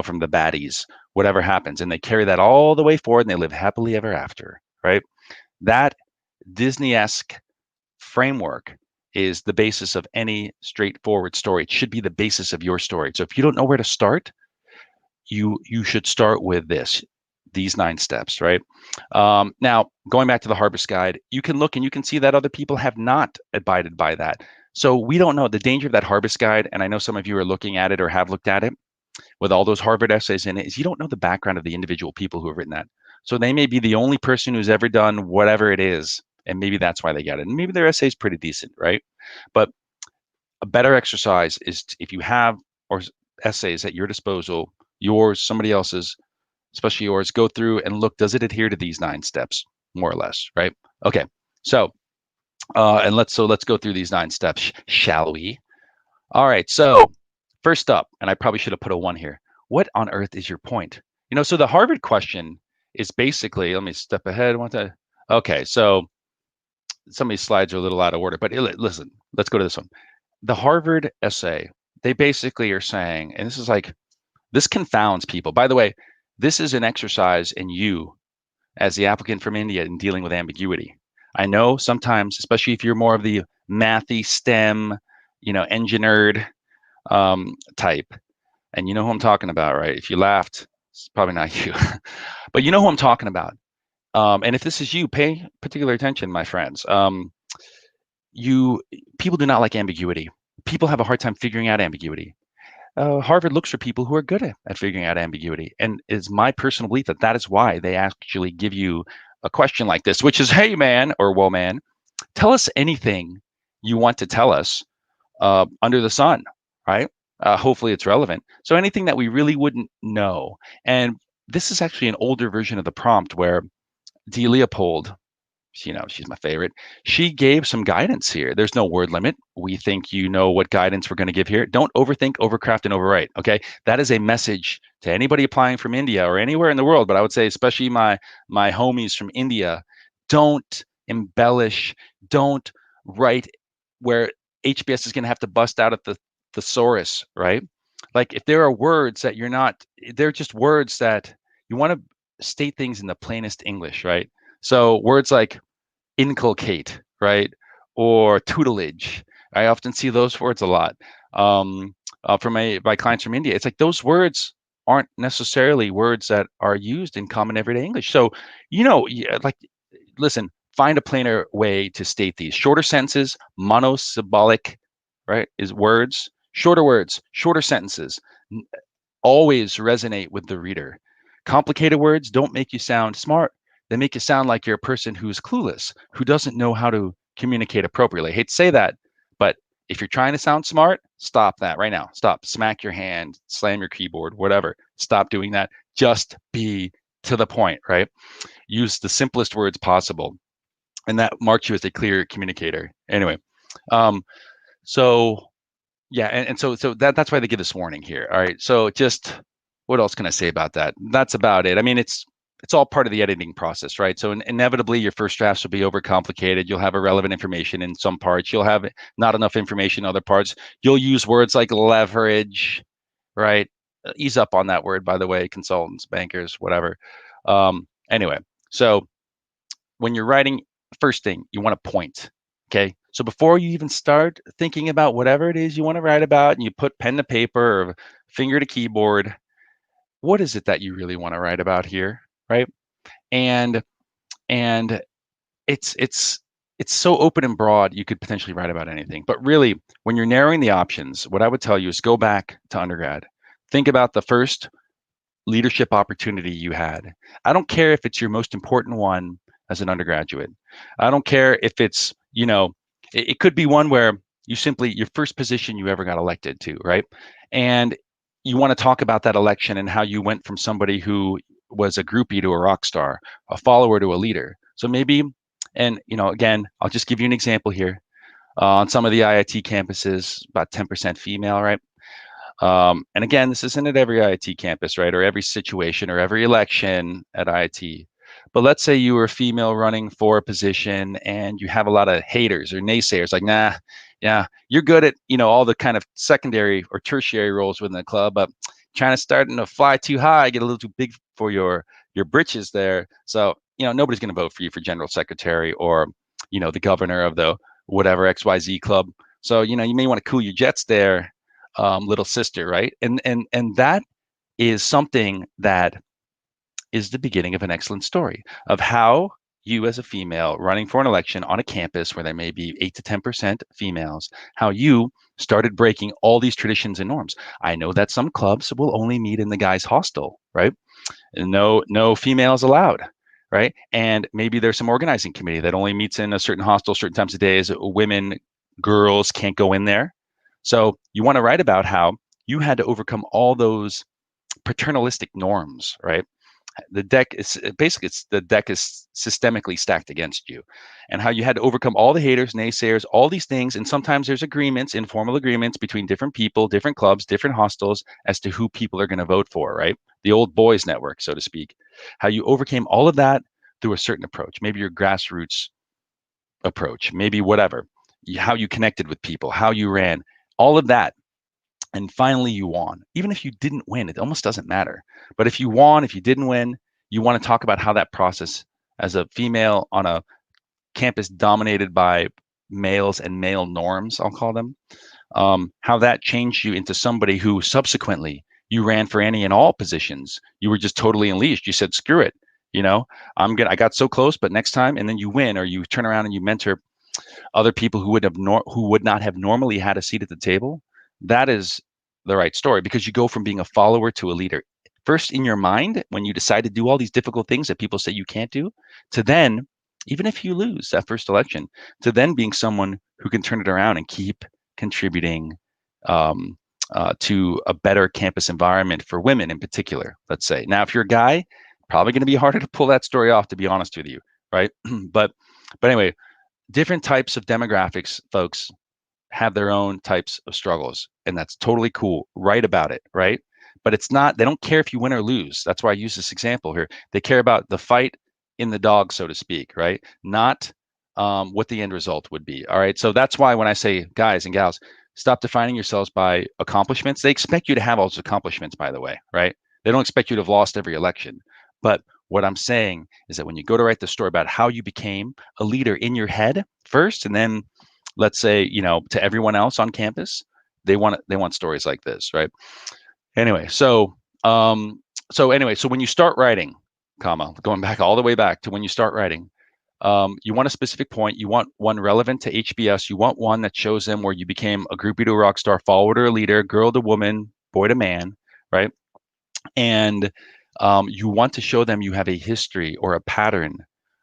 from the baddies, whatever happens. And they carry that all the way forward and they live happily ever after, right? That Disney-esque framework is the basis of any straightforward story. It should be the basis of your story. So if you don't know where to start, you should start with these 9 steps, right? Now, going back to the Harvest Guide, you can look and you can see that other people have not abided by that. So we don't know the danger of that Harvest Guide, and I know some of you are looking at it or have looked at it with all those Harvard essays in it, is you don't know the background of the individual people who have written that. So they may be the only person who's ever done whatever it is, and maybe that's why they got it. And maybe their essay is pretty decent, right? But a better exercise is if you have essays at your disposal, yours, somebody else's, especially yours, go through and look, does it adhere to these 9 steps, more or less, right? Okay, so let's go through these 9 steps, shall we? All right, so first up, and I probably should have put a 1 here. What on earth is your point? So the Harvard question is basically, let me step ahead. Okay, so some of these slides are a little out of order, but listen, let's go to this one. The Harvard essay, they basically are saying, and this confounds people. By the way, this is an exercise in you as the applicant from India in dealing with ambiguity. I know sometimes, especially if you're more of the mathy STEM, engineered type, and you know who I'm talking about, right? If you laughed, it's probably not you, but you know who I'm talking about. And if this is you, pay particular attention, my friends. People do not like ambiguity. People have a hard time figuring out ambiguity. Harvard looks for people who are good at figuring out ambiguity. And it's my personal belief that that is why they actually give you a question like this, which is, hey, man, or whoa, man, tell us anything you want to tell us under the sun, right? Hopefully it's relevant. So anything that we really wouldn't know. And this is actually an older version of the prompt where D. Leopold, she's my favorite. She gave some guidance here. There's no word limit. We think you know what guidance we're going to give here. Don't overthink, overcraft, and overwrite. Okay, that is a message to anybody applying from India or anywhere in the world. But I would say, especially my homies from India, don't embellish. Don't write where HBS is going to have to bust out at the thesaurus, right? Like if there are words that they're just words that you want to state things in the plainest English, right? So words like inculcate, right? Or tutelage. I often see those words a lot from my clients from India. It's like those words aren't necessarily words that are used in common everyday English. So, listen, find a plainer way to state these. Shorter sentences, monosyllabic, right, is words. Shorter sentences always resonate with the reader. Complicated words don't make you sound smart. They make you sound like you're a person who's clueless, who doesn't know how to communicate appropriately. I hate to say that, but if you're trying to sound smart, stop that right now. Stop, smack your hand, slam your keyboard, whatever. Stop doing that. Just be to the point, right? Use the simplest words possible. And that marks you as a clear communicator. Anyway, so yeah, and so that's why they give this warning here. All right. So just what else can I say about that? That's about it. I mean, it's all part of the editing process, right? So inevitably your first drafts will be overcomplicated. You'll have irrelevant information in some parts. You'll have not enough information in other parts. You'll use words like leverage, right? Ease up on that word, by the way, consultants, bankers, whatever. Anyway, so when you're writing, first thing, you want to point, okay? So before you even start thinking about whatever it is you want to write about and you put pen to paper or finger to keyboard, what is it that you really want to write about here, right? And it's so open and broad, you could potentially write about anything. But really, when you're narrowing the options, what I would tell you is go back to undergrad. Think about the first leadership opportunity you had. I don't care if it's your most important one. as an undergraduate. I don't care if it's, it could be one where you simply, your first position you ever got elected to, right? And you want to talk about that election and how you went from somebody who was a groupie to a rock star, a follower to a leader. So maybe, and again, I'll just give you an example here. On some of the IIT campuses, about 10% female, right? And again, this isn't at every IIT campus, right? Or every situation or every election at IIT. But let's say you were a female running for a position and you have a lot of haters or naysayers like, nah, yeah, you're good at, all the kind of secondary or tertiary roles within the club, but trying to starting to fly too high, get a little too big for your britches there. So, nobody's going to vote for you for general secretary or, the governor of the whatever XYZ club. So, you may want to cool your jets there, little sister, right? And that is something that is the beginning of an excellent story of how you, as a female running for an election on a campus where there may be 8 to 10% females, how you started breaking all these traditions and norms. I know that some clubs will only meet in the guys' hostel, right? No females allowed, right? And maybe there's some organizing committee that only meets in a certain hostel certain times of days. Women, girls can't go in there. So you want to write about how you had to overcome all those paternalistic norms, right? The deck is basically, the deck is systemically stacked against you, and how you had to overcome all the haters, naysayers, all these things. And sometimes there's agreements, informal agreements between different people, different clubs, different hostels as to who people are going to vote for, right? The old boys network, so to speak. How you overcame all of that through a certain approach, maybe your grassroots approach, maybe whatever, how you connected with people, how you ran, all of that. And finally you won. Even if you didn't win, it almost doesn't matter. But if you won, if you didn't win, you want to talk about how that process, as a female on a campus dominated by males and male norms, I'll call them, how that changed you into somebody who subsequently you ran for any and all positions. You were just totally unleashed. You said, screw it. I got so close, but next time, and then you win, or you turn around and you mentor other people who would not have normally had a seat at the table. That is the right story, because you go from being a follower to a leader. First in your mind, when you decide to do all these difficult things that people say you can't do, to then, even if you lose that first election, to then being someone who can turn it around and keep contributing to a better campus environment for women in particular, let's say. Now, if you're a guy, probably going to be harder to pull that story off, to be honest with you, right? but anyway, different types of demographics, folks, have their own types of struggles, and that's totally cool. Write about it, right? But it's not, they don't care if you win or lose. That's why I use this example here. They care about the fight in the dog, so to speak, right? Not what the end result would be. All right. So that's why when I say, guys and gals, stop defining yourselves by accomplishments. They expect you to have all those accomplishments, by the way, right? They don't expect you to have lost every election. But what I'm saying is that when you go to write the story about how you became a leader in your head first, and then let's say, to everyone else on campus, they want stories like this, right? Anyway, so when you start writing, going back all the way back to when you start writing, you want a specific point. You want one relevant to HBS. You want one that shows them where you became a groupie to a rock star, follower to a leader, girl to woman, boy to man, right? And you want to show them you have a history or a pattern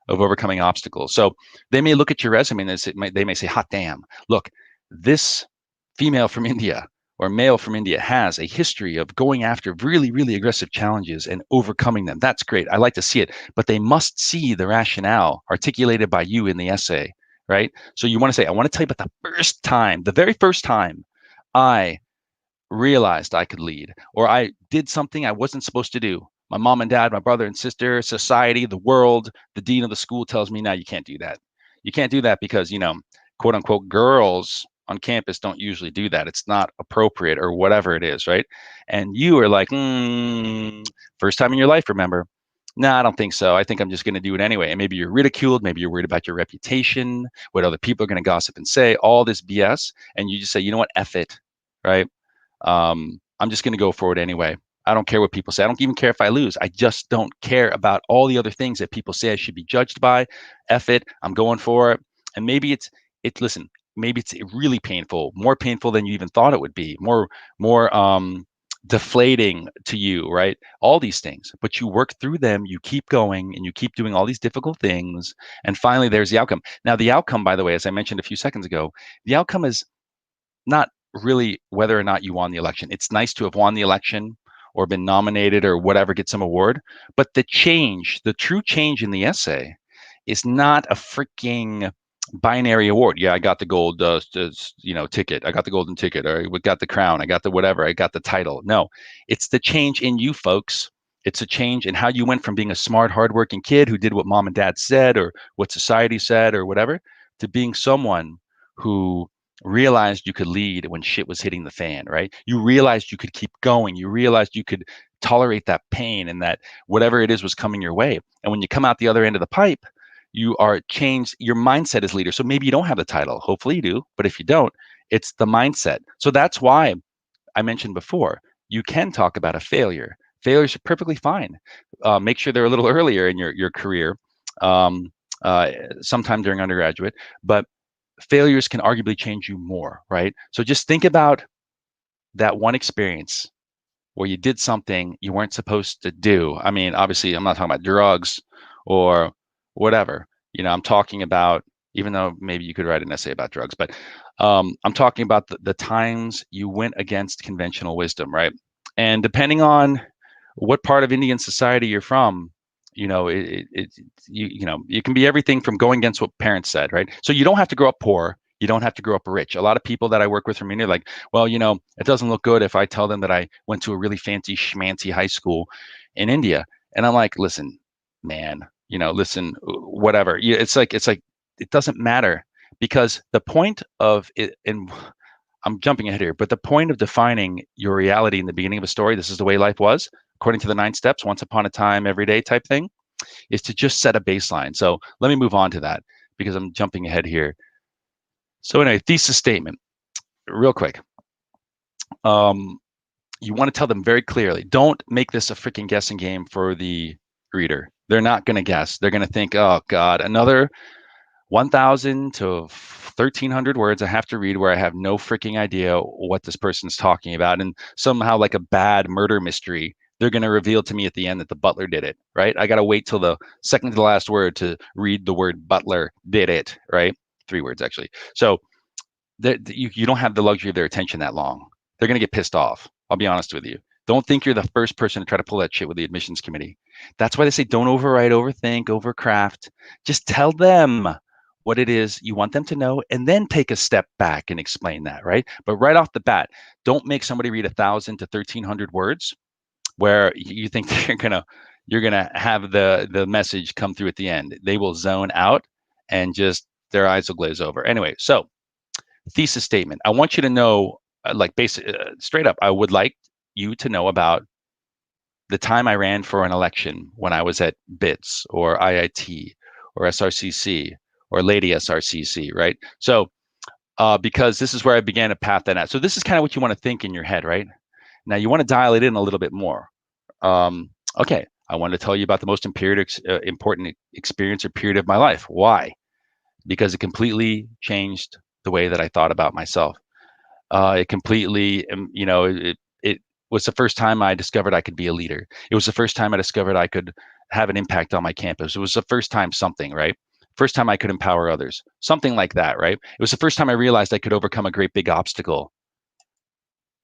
of overcoming obstacles. So they may look at your resume and they may say, hot damn, look, this female from India or male from India has a history of going after really, really aggressive challenges and overcoming them. That's great. I like to see it, but they must see the rationale articulated by you in the essay, right? So you want to say, I want to tell you about the very first time I realized I could lead, or I did something I wasn't supposed to do. My mom and dad, my brother and sister, society, the world, the dean of the school tells me, now you can't do that. You can't do that because, quote unquote, girls on campus don't usually do that. It's not appropriate or whatever it is, right? And you are like, first time in your life, remember? No, I don't think so. I think I'm just going to do it anyway. And maybe you're ridiculed. Maybe you're worried about your reputation, what other people are going to gossip and say, all this BS. And you just say, you know what, F it, right? I'm just going to go for it anyway. I don't care what people say. I don't even care if I lose. I just don't care about all the other things that people say I should be judged by. F it. I'm going for it. And maybe listen, maybe it's really painful, more painful than you even thought it would be, more deflating to you, right? All these things, but you work through them, you keep going, and you keep doing all these difficult things. And finally, there's the outcome. Now, the outcome, by the way, as I mentioned a few seconds ago, the outcome is not really whether or not you won the election. It's nice to have won the election or been nominated or whatever, get some award. But the change, the true change in the essay is not a freaking binary award. Yeah, I got the gold, ticket. I got the golden ticket, or I got the crown. I got the whatever. I got the title. No, it's the change in you, folks. It's a change in how you went from being a smart, hardworking kid who did what mom and dad said or what society said or whatever, to being someone who realized you could lead when shit was hitting the fan, right? You realized you could keep going. You realized you could tolerate that pain and that whatever it is was coming your way. And when you come out the other end of the pipe, you are changed. Your mindset is leader. So maybe you don't have the title. Hopefully you do. But if you don't, it's the mindset. So that's why I mentioned before, you can talk about a failure. Failures are perfectly fine. Make sure they're a little earlier in your career, um, sometime during undergraduate. But failures can arguably change you more, right? So just think about that one experience where you did something you weren't supposed to do. I mean, obviously, I'm not talking about drugs or whatever. I'm talking about, even though maybe you could write an essay about drugs, but I'm talking about the times you went against conventional wisdom, right? And depending on what part of Indian society you're from, it can be everything from going against what parents said, right? So you don't have to grow up poor. You don't have to grow up rich. A lot of people that I work with from India are like, well, it doesn't look good if I tell them that I went to a really fancy schmancy high school in India. And I'm like, listen, man, listen, whatever. It's like it doesn't matter, because the point of it, and I'm jumping ahead here, but the point of defining your reality in the beginning of a story, this is the way life was, according to the 9 steps, once upon a time, every day type thing, is to just set a baseline. So let me move on to that because I'm jumping ahead here. So anyway, thesis statement, real quick. You want to tell them very clearly. Don't make this a freaking guessing game for the reader. They're not going to guess. They're going to think, oh God, another 1,000 to 1,300 words I have to read where I have no freaking idea what this person's talking about. And somehow, like a bad murder mystery, they're going to reveal to me at the end that the butler did it, right? I got to wait till the second to the last word to read the word butler did it, right? 3 words, actually. So you don't have the luxury of their attention that long. They're going to get pissed off. I'll be honest with you. Don't think you're the first person to try to pull that shit with the admissions committee. That's why they say don't overwrite, overthink, overcraft. Just tell them what it is you want them to know, and then take a step back and explain that, right? But right off the bat, don't make somebody read 1,000 to 1,300 words where you think you're gonna have the message come through at the end. They will zone out and just their eyes will glaze over. Anyway, so thesis statement. I want you to know, straight up, I would like you to know about the time I ran for an election when I was at BITS or IIT or SRCC or Lady SRCC, right? So because this is where I began to path that out. So this is kind of what you want to think in your head, right? Now you want to dial it in a little bit more. Okay, I want to tell you about the most important experience or period of my life. Why? Because it completely changed the way that I thought about myself. It completely, it was the first time I discovered I could be a leader. It was the first time I discovered I could have an impact on my campus. It was the first time something, right? First time I could empower others, something like that, right? It was the first time I realized I could overcome a great big obstacle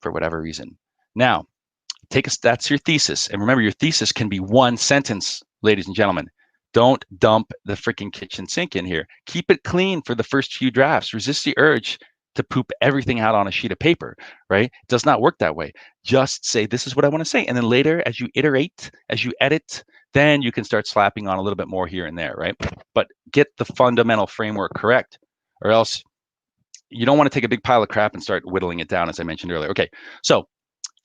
for whatever reason. Now, that's your thesis. And remember, your thesis can be one sentence, ladies and gentlemen. Don't dump the freaking kitchen sink in here. Keep it clean for the first few drafts. Resist the urge to poop everything out on a sheet of paper, right? It does not work that way. Just say, this is what I want to say. And then later, as you iterate, as you edit, then you can start slapping on a little bit more here and there, right? But get the fundamental framework correct, or else you don't want to take a big pile of crap and start whittling it down, as I mentioned earlier. Okay, so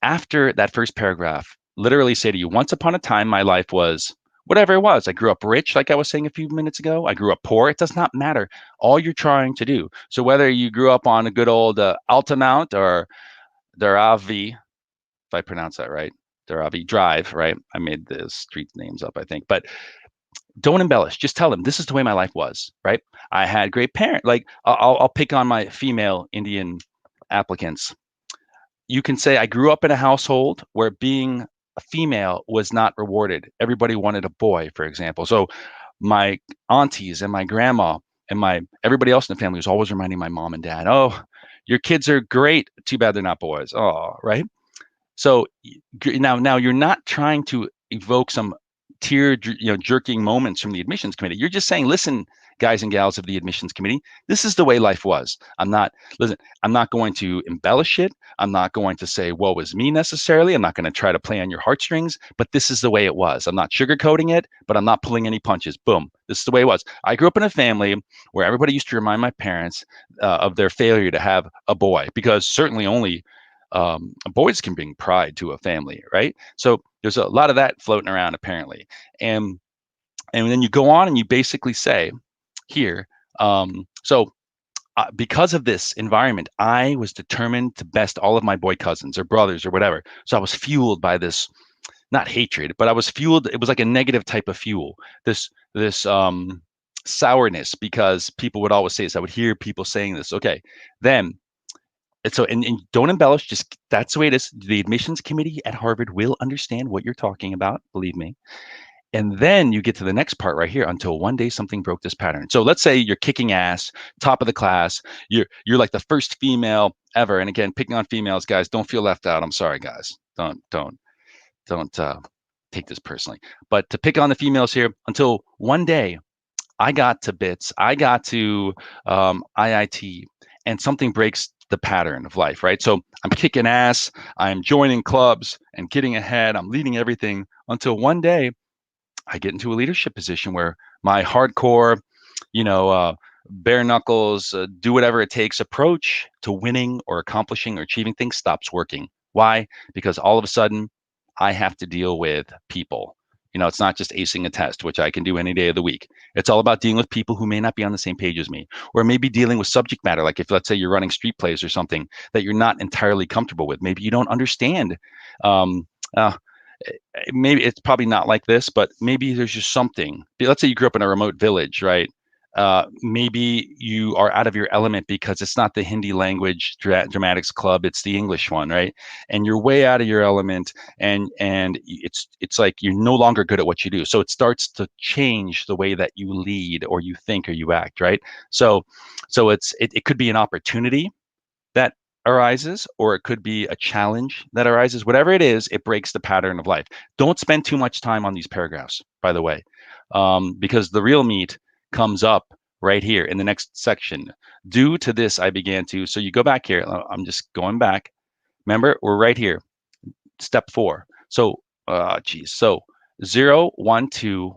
after that first paragraph, literally say to you, once upon a time, my life was whatever it was. I grew up rich, like I was saying a few minutes ago. I grew up poor. It does not matter. All you're trying to do. So whether you grew up on a good old Altamount or Dharavi, if I pronounce that right, Dharavi Drive, right? I made the street names up, I think. But don't embellish. Just tell them this is the way my life was, right? I had great parents. Like I'll pick on my female Indian applicants. you can say I grew up in a household where being a female was not rewarded. Everybody wanted a boy, for example. So my aunties and my grandma and my everybody else in the family was always reminding my mom and dad, "Oh, your kids are great. Too bad they're not boys." Oh, right? So now you're not trying to evoke some jerking moments from the admissions committee. You're just saying, listen, guys and gals of the admissions committee, this is the way life was. I'm not going to embellish it. I'm not going to say woe is me necessarily. I'm not going to try to play on your heartstrings, but this is the way it was. I'm not sugarcoating it, but I'm not pulling any punches. Boom. This is the way it was. I grew up in a family where everybody used to remind my parents of their failure to have a boy, because certainly only boys can bring pride to a family, right? So there's a lot of that floating around apparently, and then you go on and you basically say here, because of this environment, I was determined to best all of my boy cousins or brothers or whatever. So I was fueled by this, not hatred, but I was fueled. It was like a negative type of fuel. This sourness, because people would always say this. I would hear people saying this. Okay, then and don't embellish, just that's the way it is. The admissions committee at Harvard will understand what you're talking about, believe me. And then you get to the next part right here, until one day something broke this pattern. So let's say you're kicking ass, top of the class, you're like the first female ever. And again, picking on females, guys, don't feel left out. I'm sorry, guys. Don't take this personally. But to pick on the females here, until one day I got to BITS, I got to IIT, and something breaks the pattern of life, right? So I'm kicking ass, I'm joining clubs and getting ahead, I'm leading everything, until one day I get into a leadership position where my hardcore, bare knuckles, do whatever it takes approach to winning or accomplishing or achieving things stops working. Why? Because all of a sudden I have to deal with people. It's not just acing a test, which I can do any day of the week. It's all about dealing with people who may not be on the same page as me, or maybe dealing with subject matter. Like if, let's say, you're running street plays or something that you're not entirely comfortable with, maybe you don't understand. Um, uh, Maybe it's probably not like this, but maybe there's just something. Let's say you grew up in a remote village, right? Maybe you are out of your element because it's not the Hindi language dramatics club, it's the English one, right? And you're way out of your element, and it's like you're no longer good at what you do. So it starts to change the way that you lead or you think or you act, right? So it could be an opportunity that arises, or it could be a challenge that arises. Whatever it is, it breaks the pattern of life. Don't spend too much time on these paragraphs, by the way, because the real meat comes up right here in the next section. Due to this, I began to. So you go back here. I'm just going back. Remember, we're right here. Step 4. So, So 0, 1, 2,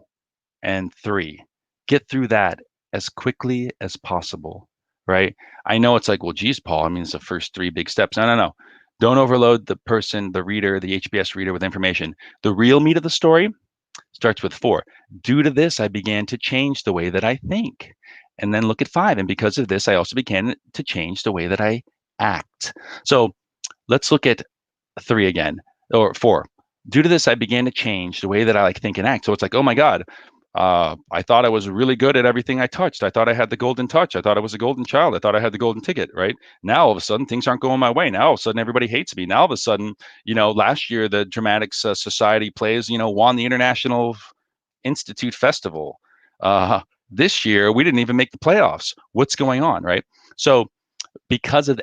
and 3. Get through that as quickly as possible, right? I know it's like, well, geez, Paul, I mean, it's the first 3 big steps. No. Don't overload the person, the reader, the HBS reader with information. The real meat of the story starts with 4. Due to this, I began to change the way that I think. And then look at 5. And because of this, I also began to change the way that I act. So let's look at 3 again, or 4. Due to this, I began to change the way that I think and act. So it's like, oh my God, I thought I was really good at everything I touched. I thought I had the golden touch. I thought I was a golden child. I thought I had the golden ticket, right? Now, all of a sudden, things aren't going my way. Now, all of a sudden, everybody hates me. Now, all of a sudden, last year, the Dramatics Society plays, won the International Institute Festival. This year, we didn't even make the playoffs. What's going on, right? So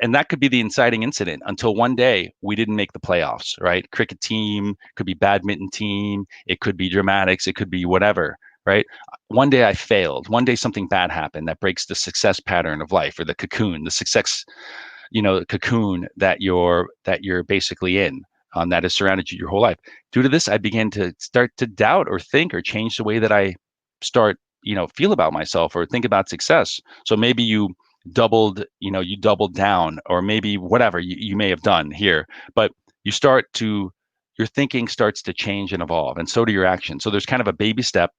and that could be the inciting incident, until one day we didn't make the playoffs, right? Cricket team, could be badminton team, it could be dramatics, it could be whatever, right? One day I failed. One day something bad happened that breaks the success pattern of life, or the cocoon, the success, cocoon that you're basically in, that has surrounded you your whole life. Due to this, I began to start to doubt or think or change the way that I start, feel about myself or think about success. So maybe you doubled down, or maybe whatever you may have done here, but your thinking starts to change and evolve, and so do your actions. So there's kind of a baby step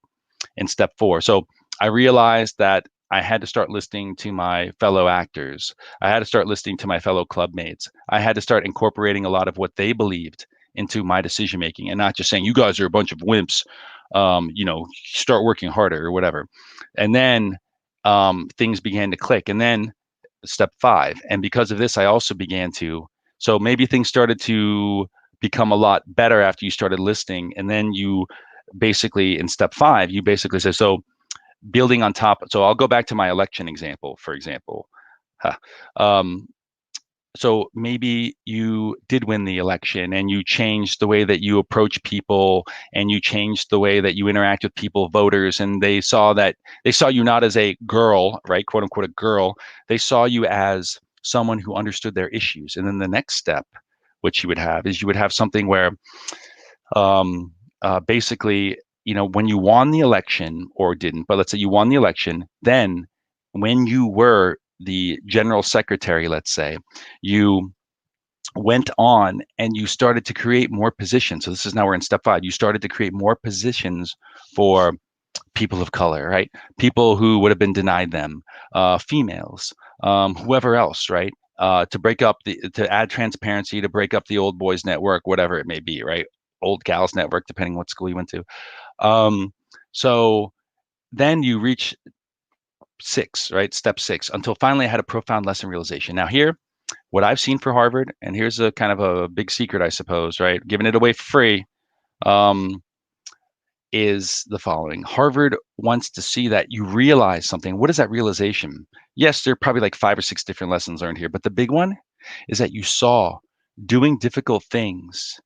in step 4. So I realized that I had to start listening to my fellow actors. I had to start listening to my fellow clubmates. I had to start incorporating a lot of what they believed into my decision making, and not just saying, you guys are a bunch of wimps, start working harder or whatever. And then things began to click. And then step 5. And because of this, I also began to So maybe things started to become a lot better after you started listening. And then you basically, in step 5, you basically say, so building on top. So I'll go back to my election example, for example. Huh. Um, so maybe you did win the election and you changed the way that you approach people and you changed the way that you interact with people, voters, and they saw you not as a girl, right? Quote unquote, a girl. They saw you as someone who understood their issues. And then the next step, which you would have, is you would have something where basically, when you won the election or didn't, but let's say you won the election, then when you were the general secretary, let's say, you went on and you started to create more positions. So this is now we're in step 5. You started to create more positions for people of color, right? People who would have been denied them, females, whoever else, right? To add transparency, to break up the old boys network, whatever it may be, right? Old gals network, depending what school you went to. So then you reach 6, right? Step 6, until finally I had a profound lesson realization. Now here, what I've seen for Harvard, and here's a kind of a big secret, I suppose, right? Giving it away for free, is the following. Harvard wants to see that you realize something. What is that realization? Yes, there are probably like 5 or 6 different lessons learned here, but the big one is that you saw doing difficult things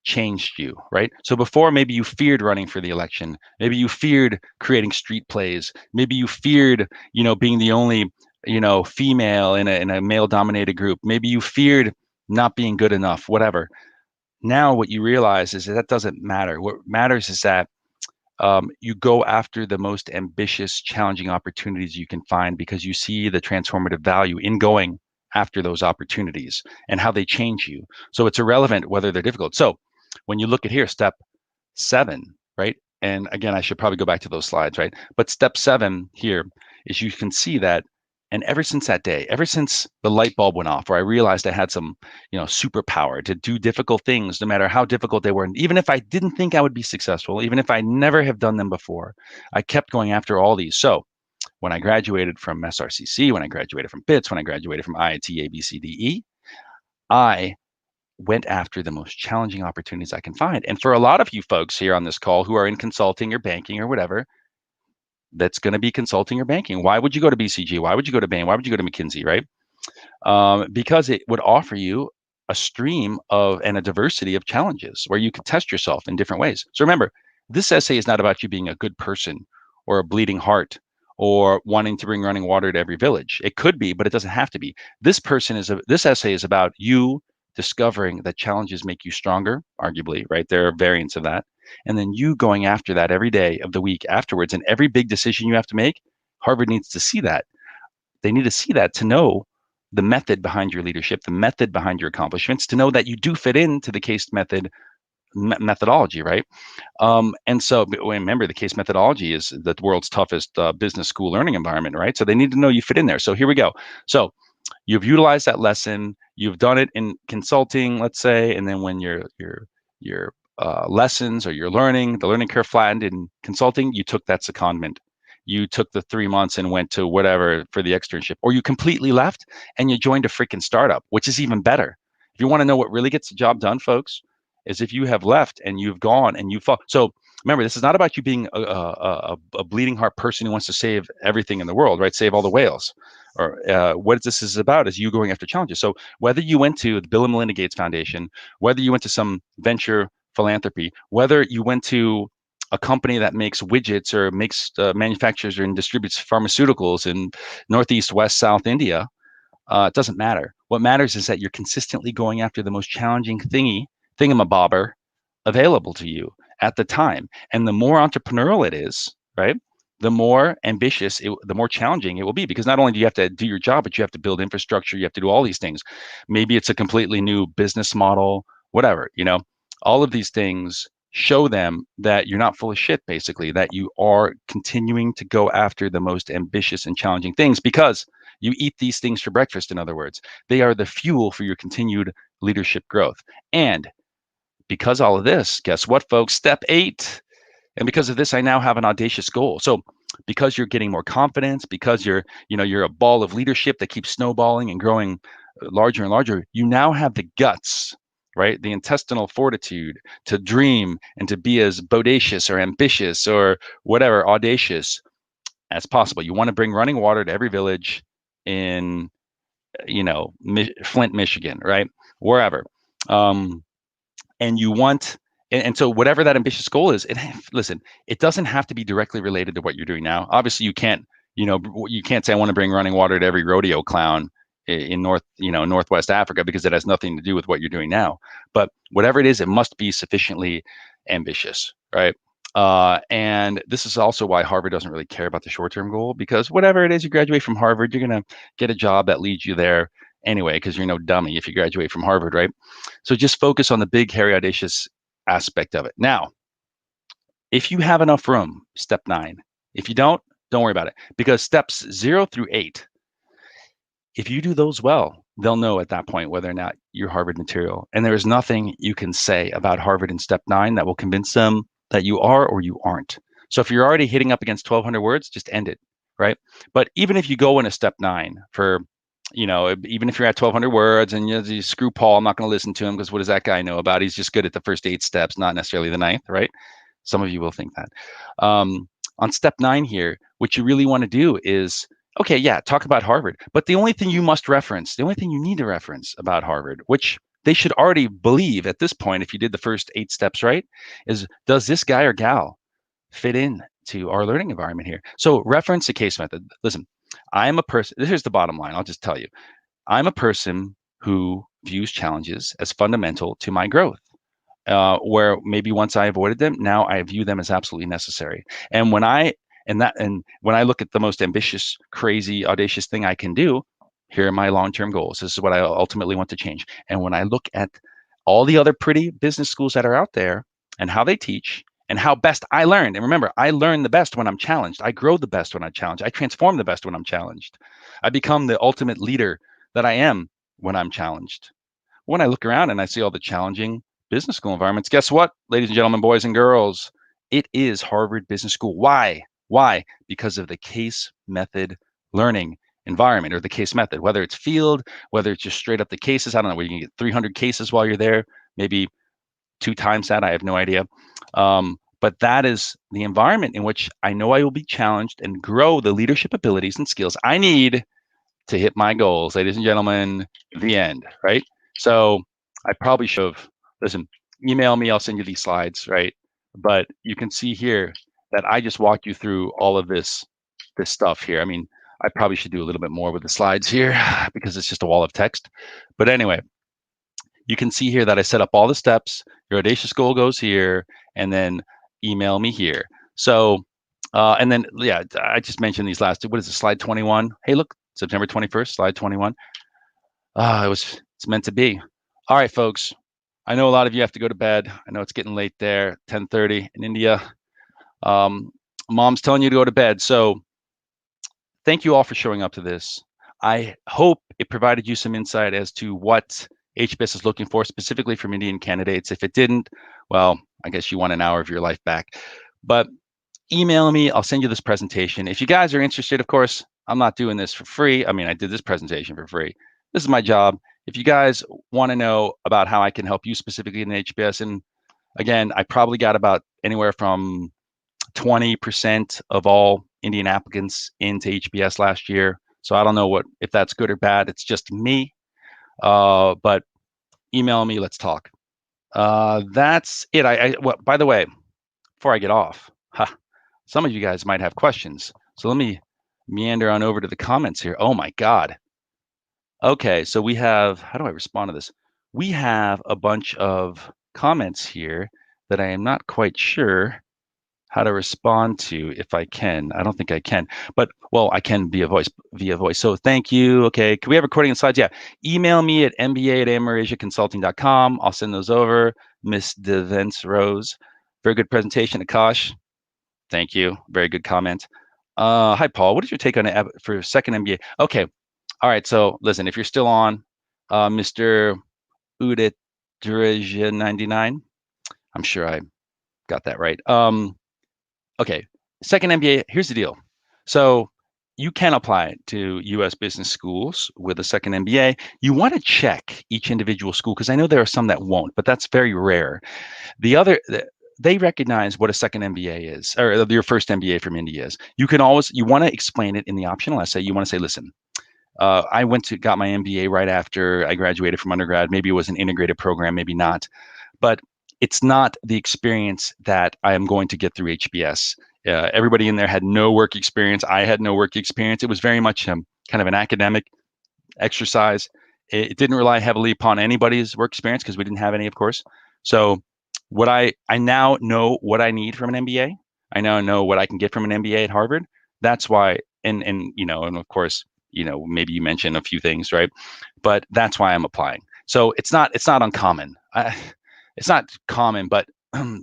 changed you, right? So before, maybe you feared running for the election. Maybe you feared creating street plays. Maybe you feared, being the only, female in a male-dominated group. Maybe you feared not being good enough, whatever. Now what you realize is that doesn't matter. What matters is that you go after the most ambitious, challenging opportunities you can find because you see the transformative value in going after those opportunities and how they change you. So it's irrelevant whether they're difficult. So when you look at here, step 7, right? And again, I should probably go back to those slides, right? But step 7 here is you can see that, and ever since that day, ever since the light bulb went off, where I realized I had some, superpower to do difficult things, no matter how difficult they were, and even if I didn't think I would be successful, even if I never have done them before, I kept going after all these. So when I graduated from SRCC, when I graduated from BITS, when I graduated from IIT ABCDE, I went after the most challenging opportunities I can find. And for a lot of you folks here on this call who are in consulting or banking or whatever, that's going to be consulting or banking. Why would you go to BCG? Why would you go to Bain? Why would you go to McKinsey, right? Because it would offer you a stream of and a diversity of challenges where you could test yourself in different ways. So remember, this essay is not about you being a good person or a bleeding heart or wanting to bring running water to every village. It could be, but it doesn't have to be. This essay is about you discovering that challenges make you stronger, arguably, right? There are variants of that. And then you going after that every day of the week afterwards. And every big decision you have to make, Harvard needs to see that. They need to see that to know the method behind your leadership, the method behind your accomplishments, to know that you do fit into the case methodology, right? And so remember, the case methodology is the world's toughest business school learning environment, right? So they need to know you fit in there. So here we go. So you've utilized that lesson, you've done it in consulting, let's say, and then when your lessons or your the learning curve flattened in consulting, you took that secondment. You took the 3 months and went to whatever for the externship, or you completely left and you joined a freaking startup, which is even better. If you want to know what really gets the job done, folks, is if you have left and you've gone and you fought. So remember, this is not about you being a bleeding heart person who wants to save everything in the world, right? Save all the whales. Or what this is about is you going after challenges. So whether you went to the Bill and Melinda Gates Foundation, whether you went to some venture philanthropy, whether you went to a company that makes widgets or makes manufactures and distributes pharmaceuticals in Northeast, West, South India, it doesn't matter. What matters is that you're consistently going after the most challenging thingamabobber available to you at the time. And the more entrepreneurial it is, right, the more ambitious, the more challenging it will be, because not only do you have to do your job, but you have to build infrastructure, you have to do all these things. Maybe it's a completely new business model, whatever, all of these things show them that you're not full of shit, basically, that you are continuing to go after the most ambitious and challenging things because you eat these things for breakfast. In other words, they are the fuel for your continued leadership growth. And because all of this, guess what, folks? Step 8. And because of this, I now have an audacious goal. So because you're getting more confidence, because you're a ball of leadership that keeps snowballing and growing larger and larger, you now have the guts, right? The intestinal fortitude to dream and to be as bodacious or ambitious or whatever, audacious as possible. You want to bring running water to every village in, Flint, Michigan, right? Wherever. And you want, and so whatever that ambitious goal is, listen, it doesn't have to be directly related to what you're doing now. Obviously, you can't say I want to bring running water to every rodeo clown in Northwest Africa, because it has nothing to do with what you're doing now. But whatever it is, it must be sufficiently ambitious, right? And this is also why Harvard doesn't really care about the short-term goal, because whatever it is, you graduate from Harvard, you're going to get a job that leads you there anyway, because you're no dummy if you graduate from Harvard, right? So just focus on the big, hairy, audacious aspect of it. Now, if you have enough room, step 9. If you don't worry about it, because steps 0 through 8, if you do those well, they'll know at that point whether or not you're Harvard material. And there is nothing you can say about Harvard in step 9 that will convince them that you are or you aren't. So if you're already hitting up against 1,200 words, just end it, right? But even if you go into step 9 for, even if you're at 1,200 words and you screw Paul, I'm not going to listen to him because what does that guy know about? He's just good at the first 8 steps, not necessarily the 9th, right? Some of you will think that. On step 9 here, what you really want to do is, okay, yeah, talk about Harvard. But the only thing you must reference, the only thing you need to reference about Harvard, which they should already believe at this point, if you did the first 8 steps right, is, does this guy or gal fit in to our learning environment here? So reference a case method. Listen, I'm a person, here's the bottom line, I'll just tell you. I'm a person who views challenges as fundamental to my growth. Where maybe once I avoided them, now I view them as absolutely necessary. And when I look at the most ambitious, crazy, audacious thing I can do, here are my long-term goals. This is what I ultimately want to change. And when I look at all the other pretty business schools that are out there and how they teach and how best I learned, and remember, I learn the best when I'm challenged. I grow the best when I'm challenged. I transform the best when I'm challenged. I become the ultimate leader that I am when I'm challenged. When I look around and I see all the challenging business school environments, guess what, ladies and gentlemen, boys and girls? It is Harvard Business School. Why? Why? Because of the case method learning environment, or the case method, whether it's field, whether it's just straight up the cases. I don't know, where you can get 300 cases while you're there, maybe 2 times that. I have no idea. But that is the environment in which I know I will be challenged and grow the leadership abilities and skills I need to hit my goals, ladies and gentlemen. The end, right? So I probably should have, listen, email me, I'll send you these slides, right? But you can see here that I just walked you through all of this stuff here. I mean, I probably should do a little bit more with the slides here because it's just a wall of text. But anyway, you can see here that I set up all the steps. Your audacious goal goes here, and then email me here. So, and then, yeah, I just mentioned these last two. What is it, slide 21? Hey, look, September 21st, slide 21. It's meant to be. All right, folks. I know a lot of you have to go to bed. I know it's getting late there, 10:30 in India. Mom's telling you to go to bed. So thank you all for showing up to this. I hope it provided you some insight as to what HBS is looking for specifically from Indian candidates. If it didn't, well, I guess you want an hour of your life back. But email me. I'll send you this presentation. If you guys are interested, of course, I'm not doing this for free. I mean, I did this presentation for free. This is my job. If you guys want to know about how I can help you specifically in HBS, and again, I probably got about anywhere from 20% of all Indian applicants into HBS last year. So I don't know if that's good or bad. It's just me. But email me. Let's talk. That's it. Well, by the way, before I get off, some of you guys might have questions. So let me meander on over to the comments here. Oh my God. Okay, so we have, how do I respond to this? We have a bunch of comments here that I am not quite sure how to respond to, if I can. I don't think I can, but well, I can via voice. So thank you. Okay, can we have recording and slides? Yeah, email me at mba@amerasiaconsulting.com. I'll send those over. Miss DeVence Rose, very good presentation. Akash, thank you. Very good comment. Hi, Paul. What is your take on it for second MBA? Okay. All right. So listen, if you're still on, Mr. Uditreja 99, I'm sure I got that right. Okay. Second MBA, here's the deal. So you can apply to U.S. business schools with a second MBA. You want to check each individual school because I know there are some that won't, but that's very rare. They recognize what a second MBA is, or your first MBA from India is. You want to explain it in the optional essay. You want to say, listen, I got my MBA right after I graduated from undergrad. Maybe it was an integrated program, maybe not, but it's not the experience that I am going to get through HBS. Everybody in there had no work experience. I had no work experience. It was very much kind of an academic exercise. It didn't rely heavily upon anybody's work experience because we didn't have any, of course. So I now know what I need from an MBA. I now know what I can get from an MBA at Harvard. That's why, and of course, maybe you mentioned a few things, right? But that's why I'm applying. So it's not uncommon. It's not common, but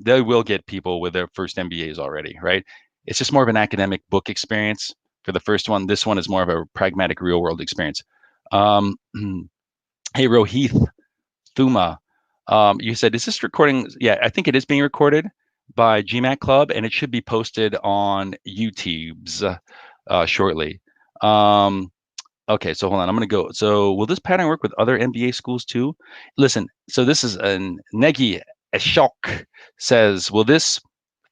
they will get people with their first MBAs already, right? It's just more of an academic book experience for the first one. This one is more of a pragmatic real world experience. Hey, Rohith Thuma, you said, is this recording? Yeah, I think it is being recorded by GMAT Club, and it should be posted on YouTube's shortly. Okay, so hold on. I'm going to go. So will this pattern work with other MBA schools too? Listen, so this is Negi Ashok says, will this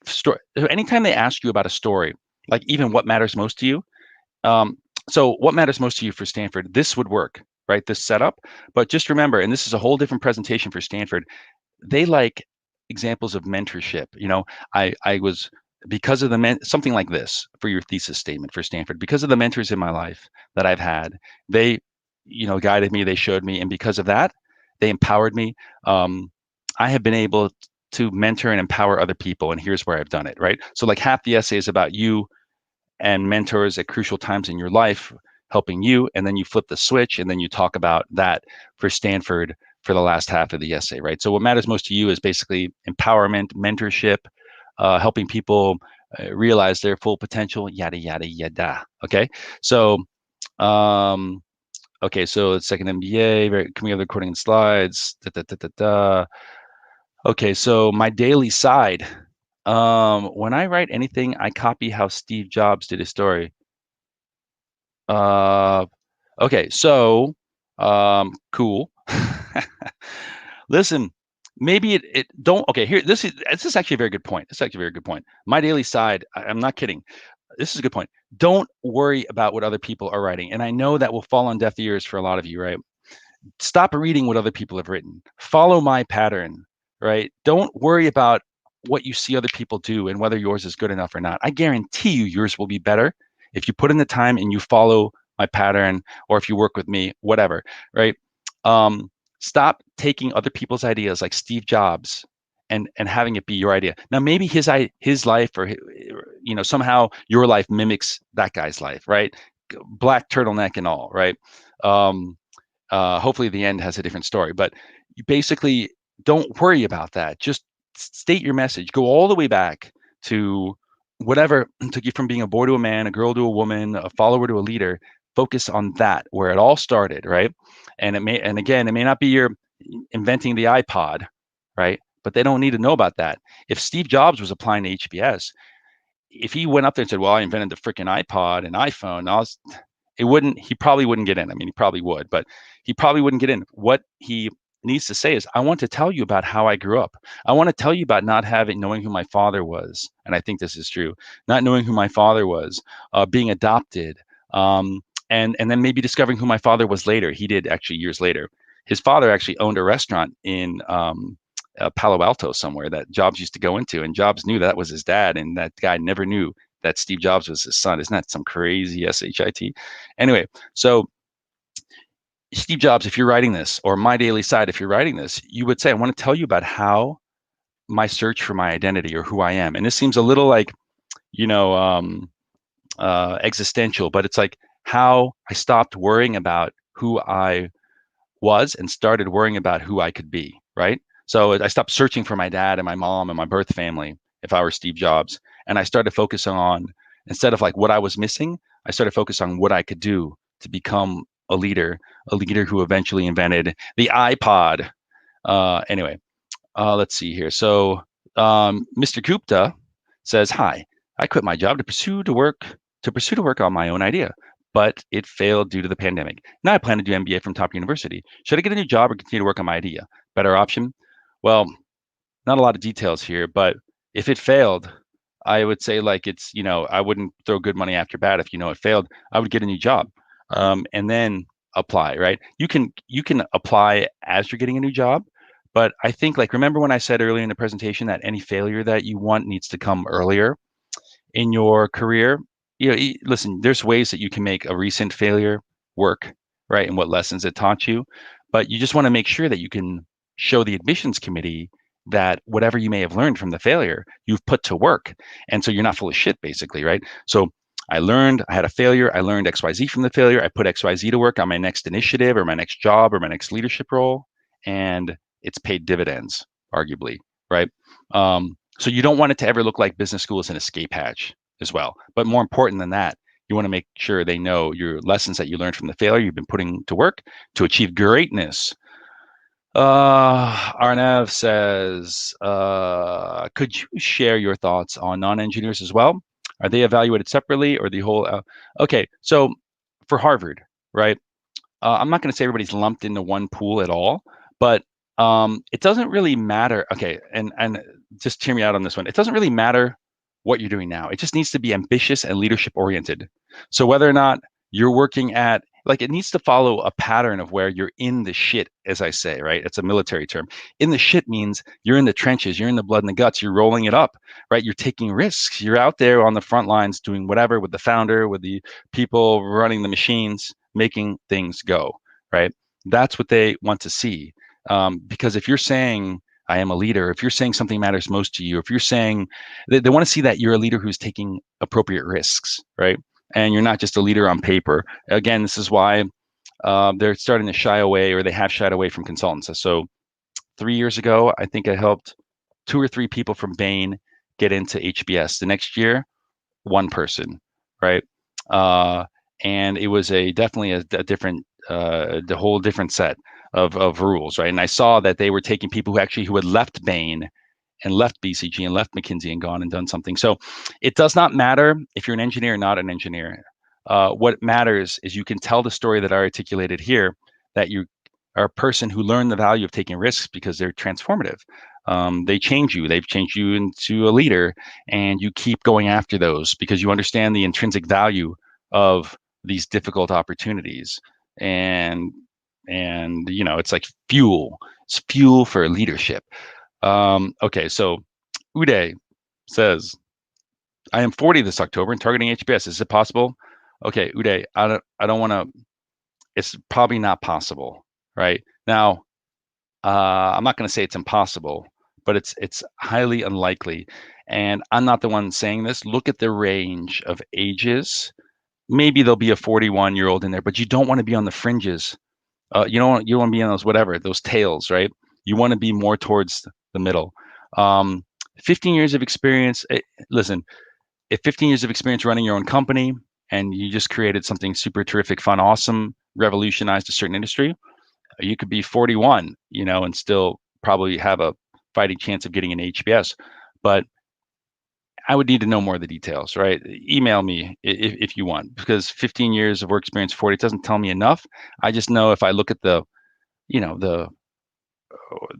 story, anytime they ask you about a story, like even what matters most to you, so what matters most to you for Stanford, this would work, right? This setup. But just remember, and this is a whole different presentation for Stanford, they like examples of mentorship. I was, because of something like this for your thesis statement for Stanford, because of the mentors in my life that I've had, they, guided me, they showed me, and because of that, they empowered me. I have been able to mentor and empower other people, and here's where I've done it, right? So like half the essay is about you and mentors at crucial times in your life helping you, and then you flip the switch and then you talk about that for Stanford for the last half of the essay, right? So what matters most to you is basically empowerment, mentorship, helping people realize their full potential, yada, yada, yada. Okay. So, okay. So it's second MBA, coming up recording slides. Da, da, da, da, da. Okay. So my daily side, when I write anything, I copy how Steve Jobs did his story. Okay. So, cool. Listen, maybe it don't. Okay, here, this is actually a very good point. This is actually a very good point. My daily side, I'm not kidding. This is a good point. Don't worry about what other people are writing. And I know that will fall on deaf ears for a lot of you, right? Stop reading what other people have written. Follow my pattern, right? Don't worry about what you see other people do and whether yours is good enough or not. I guarantee you yours will be better if you put in the time and you follow my pattern, or if you work with me, whatever, right? Stop taking other people's ideas like Steve Jobs and having it be your idea. Now, maybe his life, or somehow your life mimics that guy's life, right? Black turtleneck and all, right? Hopefully the end has a different story, but you basically don't worry about that. Just state your message. Go all the way back to whatever took you from being a boy to a man, a girl to a woman, a follower to a leader. Focus on that, where it all started, right? And again, it may not be you're inventing the iPod, right? But they don't need to know about that. If Steve Jobs was applying to HBS, if he went up there and said, well, I invented the freaking iPod and iPhone, he probably wouldn't get in. I mean, he probably would, but he probably wouldn't get in. What he needs to say is, I want to tell you about how I grew up. I want to tell you about not knowing who my father was. And I think this is true. Not knowing who my father was, being adopted, and then maybe discovering who my father was later. He did actually years later. His father actually owned a restaurant in Palo Alto somewhere that Jobs used to go into, and Jobs knew that was his dad, and that guy never knew that Steve Jobs was his son. Isn't that some crazy shit? Anyway, so Steve Jobs, if you're writing this, or My Daily Side, if you're writing this, you would say, I want to tell you about how my search for my identity, or who I am. And this seems a little like, existential, but it's like how I stopped worrying about who I was and started worrying about who I could be, right? So I stopped searching for my dad and my mom and my birth family if I were Steve Jobs. And I started focusing on, instead of like what I was missing, I started focusing on what I could do to become a leader who eventually invented the iPod. Anyway, let's see here. So Mr. Gupta says, hi, I quit my job to pursue to work to pursue to work on my own idea, but it failed due to the pandemic. Now I plan to do MBA from top university. Should I get a new job or continue to work on my idea? Better option? Well, not a lot of details here, but if it failed, I would say like it's, I wouldn't throw good money after bad. If it failed, I would get a new job, and then apply, right? You can apply as you're getting a new job, but I think like remember when I said earlier in the presentation that any failure that you want needs to come earlier in your career. Listen, there's ways that you can make a recent failure work, right? And what lessons it taught you, but you just want to make sure that you can show the admissions committee that whatever you may have learned from the failure, you've put to work. And so you're not full of shit, basically, right? So I had a failure. I learned XYZ from the failure. I put XYZ to work on my next initiative or my next job or my next leadership role. And it's paid dividends, arguably, right? So you don't want it to ever look like business school is an escape hatch as well. But more important than that, you want to make sure they know your lessons that you learned from the failure you've been putting to work to achieve greatness. Arnav says, could you share your thoughts on non-engineers as well? Are they evaluated separately or the whole? Okay, so for Harvard, right? I'm not going to say everybody's lumped into one pool at all, but it doesn't really matter. Okay, and just hear me out on this one. It doesn't really matter what you're doing now. It just needs to be ambitious and leadership oriented. So whether or not you're working at like it needs to follow a pattern of where you're in the shit, as I say, right? It's a military term. In the shit means you're in the trenches, you're in the blood and the guts, you're rolling it up, right? You're taking risks. You're out there on the front lines doing whatever with the founder, with the people running the machines, making things go, right? That's what they want to see. Because if you're saying, I am a leader, if you're saying something matters most to you, if you're saying, they want to see that you're a leader who's taking appropriate risks, right? And you're not just a leader on paper. Again, this is why they're starting to shy away, or they have shied away from consultants. So 3 years ago, I think I helped 2 or 3 people from Bain get into HBS. The next year, one person, right? And it was definitely a different, the whole different set of rules, right? And I saw that they were taking people who had left Bain and left BCG and left McKinsey and gone and done something. So it does not matter if you're an engineer or not an engineer. What matters is you can tell the story that I articulated here, that you are a person who learned the value of taking risks because they're transformative. They change you. They've changed you into a leader, and you keep going after those because you understand the intrinsic value of these difficult opportunities. And it's like fuel. It's fuel for leadership. Okay, so Uday says, I am 40 this October and targeting HBS. Is it possible? Okay, Uday, I don't want to. It's probably not possible, right? Now, I'm not going to say it's impossible, but it's highly unlikely. And I'm not the one saying this. Look at the range of ages. Maybe there'll be a 41-year-old in there, but you don't want to be on the fringes. You don't want to be on those tails, right? You want to be more towards the middle. 15 years of experience. Listen, if 15 years of experience running your own company and you just created something super terrific, fun, awesome, revolutionized a certain industry, you could be 41, and still probably have a fighting chance of getting an HBS. But I would need to know more of the details, right? Email me if you want, because 15 years of work experience, 40, it doesn't tell me enough. I just know if I look at the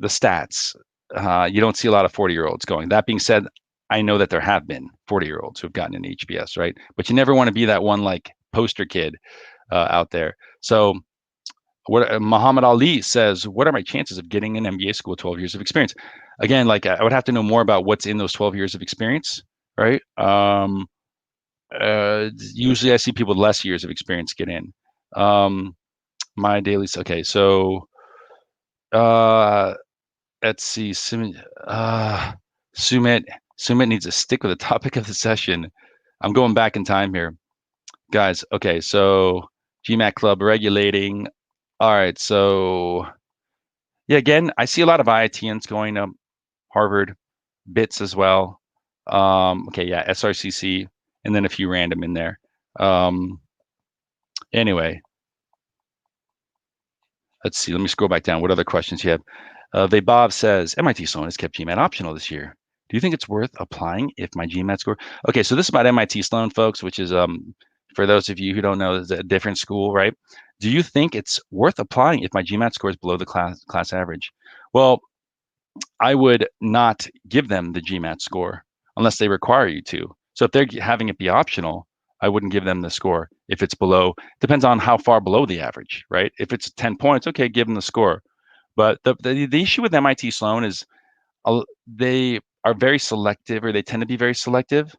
stats, you don't see a lot of 40-year-olds going. That being said, I know that there have been 40-year-olds who have gotten an HBS, right? But you never want to be that one like poster kid out there. So what Muhammad Ali says, what are my chances of getting an MBA school with 12 years of experience? Again, like I would have to know more about what's in those 12 years of experience, right? Usually I see people with less years of experience get in. My daily, okay, so let's see, Sumit needs to stick with the topic of the session. I'm going back in time here, guys. Okay, so GMAT Club regulating. All right, so yeah, again, I see a lot of IITians going to Harvard, BITS as well. Okay, yeah, SRCC, and then a few random in there. Anyway, let's see. Let me scroll back down. What other questions you have? Vaibhav says, MIT Sloan has kept GMAT optional this year. Do you think it's worth applying if my GMAT score? Okay, so this is about MIT Sloan, folks, which is for those of you who don't know, is a different school, right? Do you think it's worth applying if my GMAT score is below the class average? Well, I would not give them the GMAT score unless they require you to. So if they're having it be optional, I wouldn't give them the score if it's below. Depends on how far below the average, right? If it's 10 points, okay, give them the score. But the issue with MIT Sloan is they are very selective, or they tend to be very selective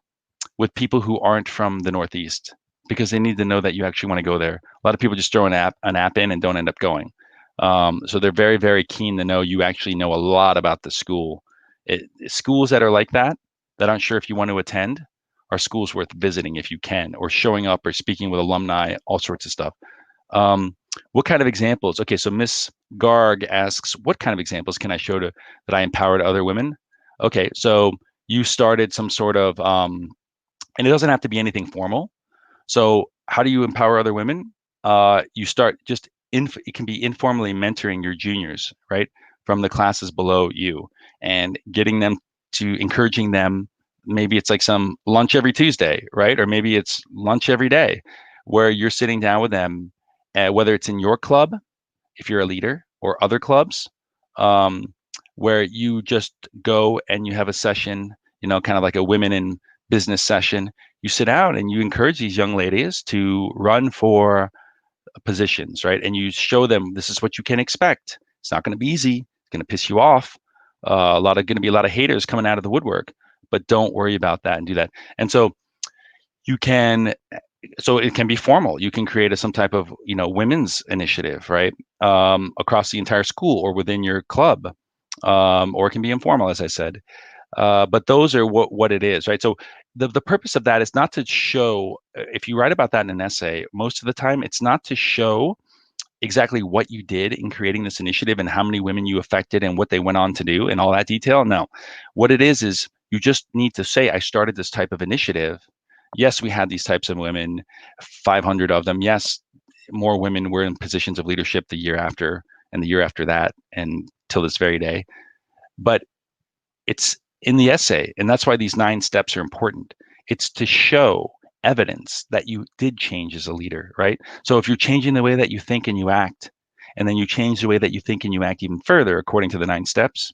with people who aren't from the Northeast, because they need to know that you actually want to go there. A lot of people just throw an app in and don't end up going. So they're very, very keen to know you actually know a lot about the school. Schools that are like that aren't sure if you want to attend, are schools worth visiting if you can, or showing up or speaking with alumni, all sorts of stuff. What kind of examples? Okay, so Miss Garg asks, what kind of examples can I show that I empowered other women? Okay, so you started some sort of, and it doesn't have to be anything formal. So how do you empower other women? You start just, it can be informally mentoring your juniors, right? From the classes below you, and getting them to, encouraging them. Maybe it's like some lunch every Tuesday, right? Or maybe it's lunch every day, where you're sitting down with them, whether it's in your club, if you're a leader, or other clubs, um, where you just go and you have a session, kind of like a women in business session. You sit down and you encourage these young ladies to run for positions, right? And you show them this is what you can expect. It's not going to be easy. It's going to piss you off. Going to be a lot of haters coming out of the woodwork, but don't worry about that and do that. And so you can, so it can be formal. You can create some type of, women's initiative, right? Across the entire school or within your club, or it can be informal, as I said. But those are what it is, right? So the purpose of that is not to show, if you write about that in an essay, most of the time, it's not to show exactly what you did in creating this initiative and how many women you affected and what they went on to do and all that detail. No, what it is you just need to say, I started this type of initiative. Yes, we had these types of women, 500 of them. Yes, more women were in positions of leadership the year after and the year after that and till this very day. But it's in the essay, and that's why these 9 steps are important. It's to show evidence that you did change as a leader, right? So if you're changing the way that you think and you act, and then you change the way that you think and you act even further according to the 9 steps,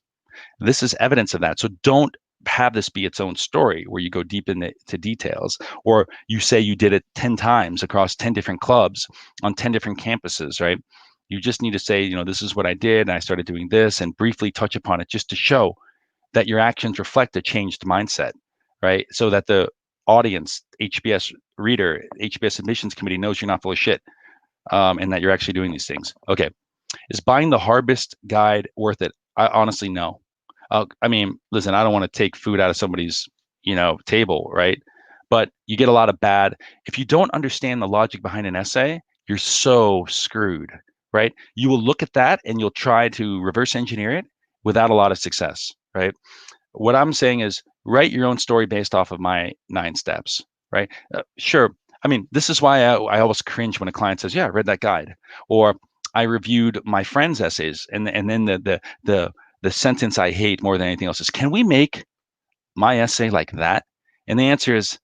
this is evidence of that. So don't have this be its own story where you go deep into details, or you say you did it 10 times across 10 different clubs on 10 different campuses, right? You just need to say, this is what I did, and I started doing this, and briefly touch upon it just to show that your actions reflect a changed mindset, right? So that the audience, HBS reader, HBS admissions committee knows you're not full of shit, and that you're actually doing these things. Okay. Is buying the Harvest guide worth it? I honestly, no. I mean, listen, I don't want to take food out of somebody's, table, right? But you get a lot of bad. If you don't understand the logic behind an essay, you're so screwed, right? You will look at that and you'll try to reverse engineer it without a lot of success, right? What I'm saying is write your own story based off of my 9 steps, right? Sure. I mean, this is why I always cringe when a client says, yeah, I read that guide, or I reviewed my friend's essays. And then the sentence I hate more than anything else is, can we make my essay like that? And the answer is,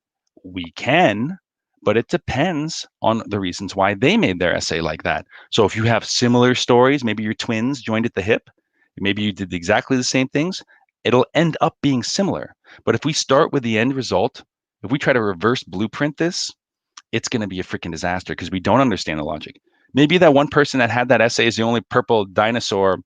we can, but it depends on the reasons why they made their essay like that. So if you have similar stories, maybe you're twins joined at the hip, maybe you did exactly the same things, it'll end up being similar. But if we start with the end result, if we try to reverse blueprint this, it's going to be a freaking disaster because we don't understand the logic. Maybe that one person that had that essay is the only purple dinosaur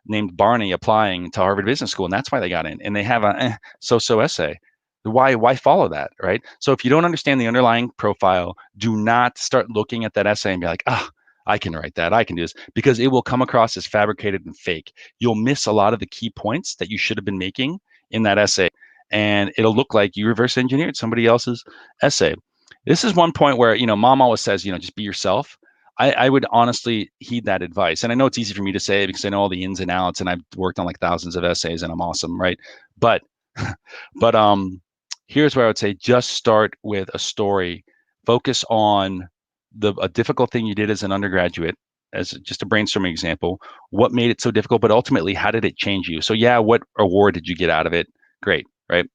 named Barney applying to Harvard Business School, and that's why they got in. And they have a so-so essay. Why follow that, right? So if you don't understand the underlying profile, do not start looking at that essay and be like, I can write that, I can do this, because it will come across as fabricated and fake. You'll miss a lot of the key points that you should have been making in that essay, and it'll look like you reverse engineered somebody else's essay. This is one point where, mom always says, just be yourself. I would honestly heed that advice. And I know it's easy for me to say because I know all the ins and outs and I've worked on like thousands of essays and I'm awesome, right? But here's where I would say just start with a story. Focus on a difficult thing you did as an undergraduate, as just a brainstorming example. What made it so difficult, but ultimately, how did it change you? So yeah, what award did you get out of it? Great. right?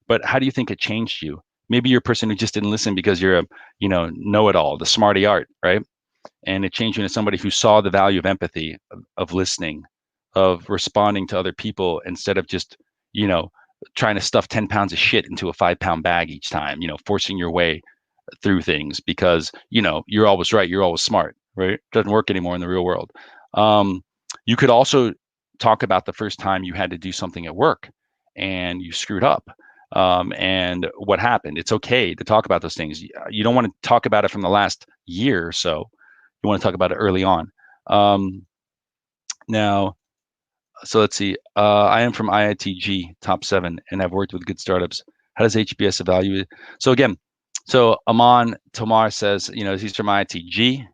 But how do you think it changed you? Maybe you're a person who just didn't listen because you're a, know-it-all, the smarty art, right? And it changed you into somebody who saw the value of empathy, of listening, of responding to other people instead of just, you know, trying to stuff 10 pounds of shit into a 5-pound bag each time, forcing your way through things because, you're always right, you're always smart, right? It doesn't work anymore in the real world. You could also talk about the first time you had to do something at work and you screwed up. And what happened. It's okay to talk about those things. You don't want to talk about it from the last year or so. You want to talk about it early on. Now, so let's see. I am from IITG top 7 and I've worked with good startups. How does HBS evaluate? So again, Aman Tomar says, he's from IITG.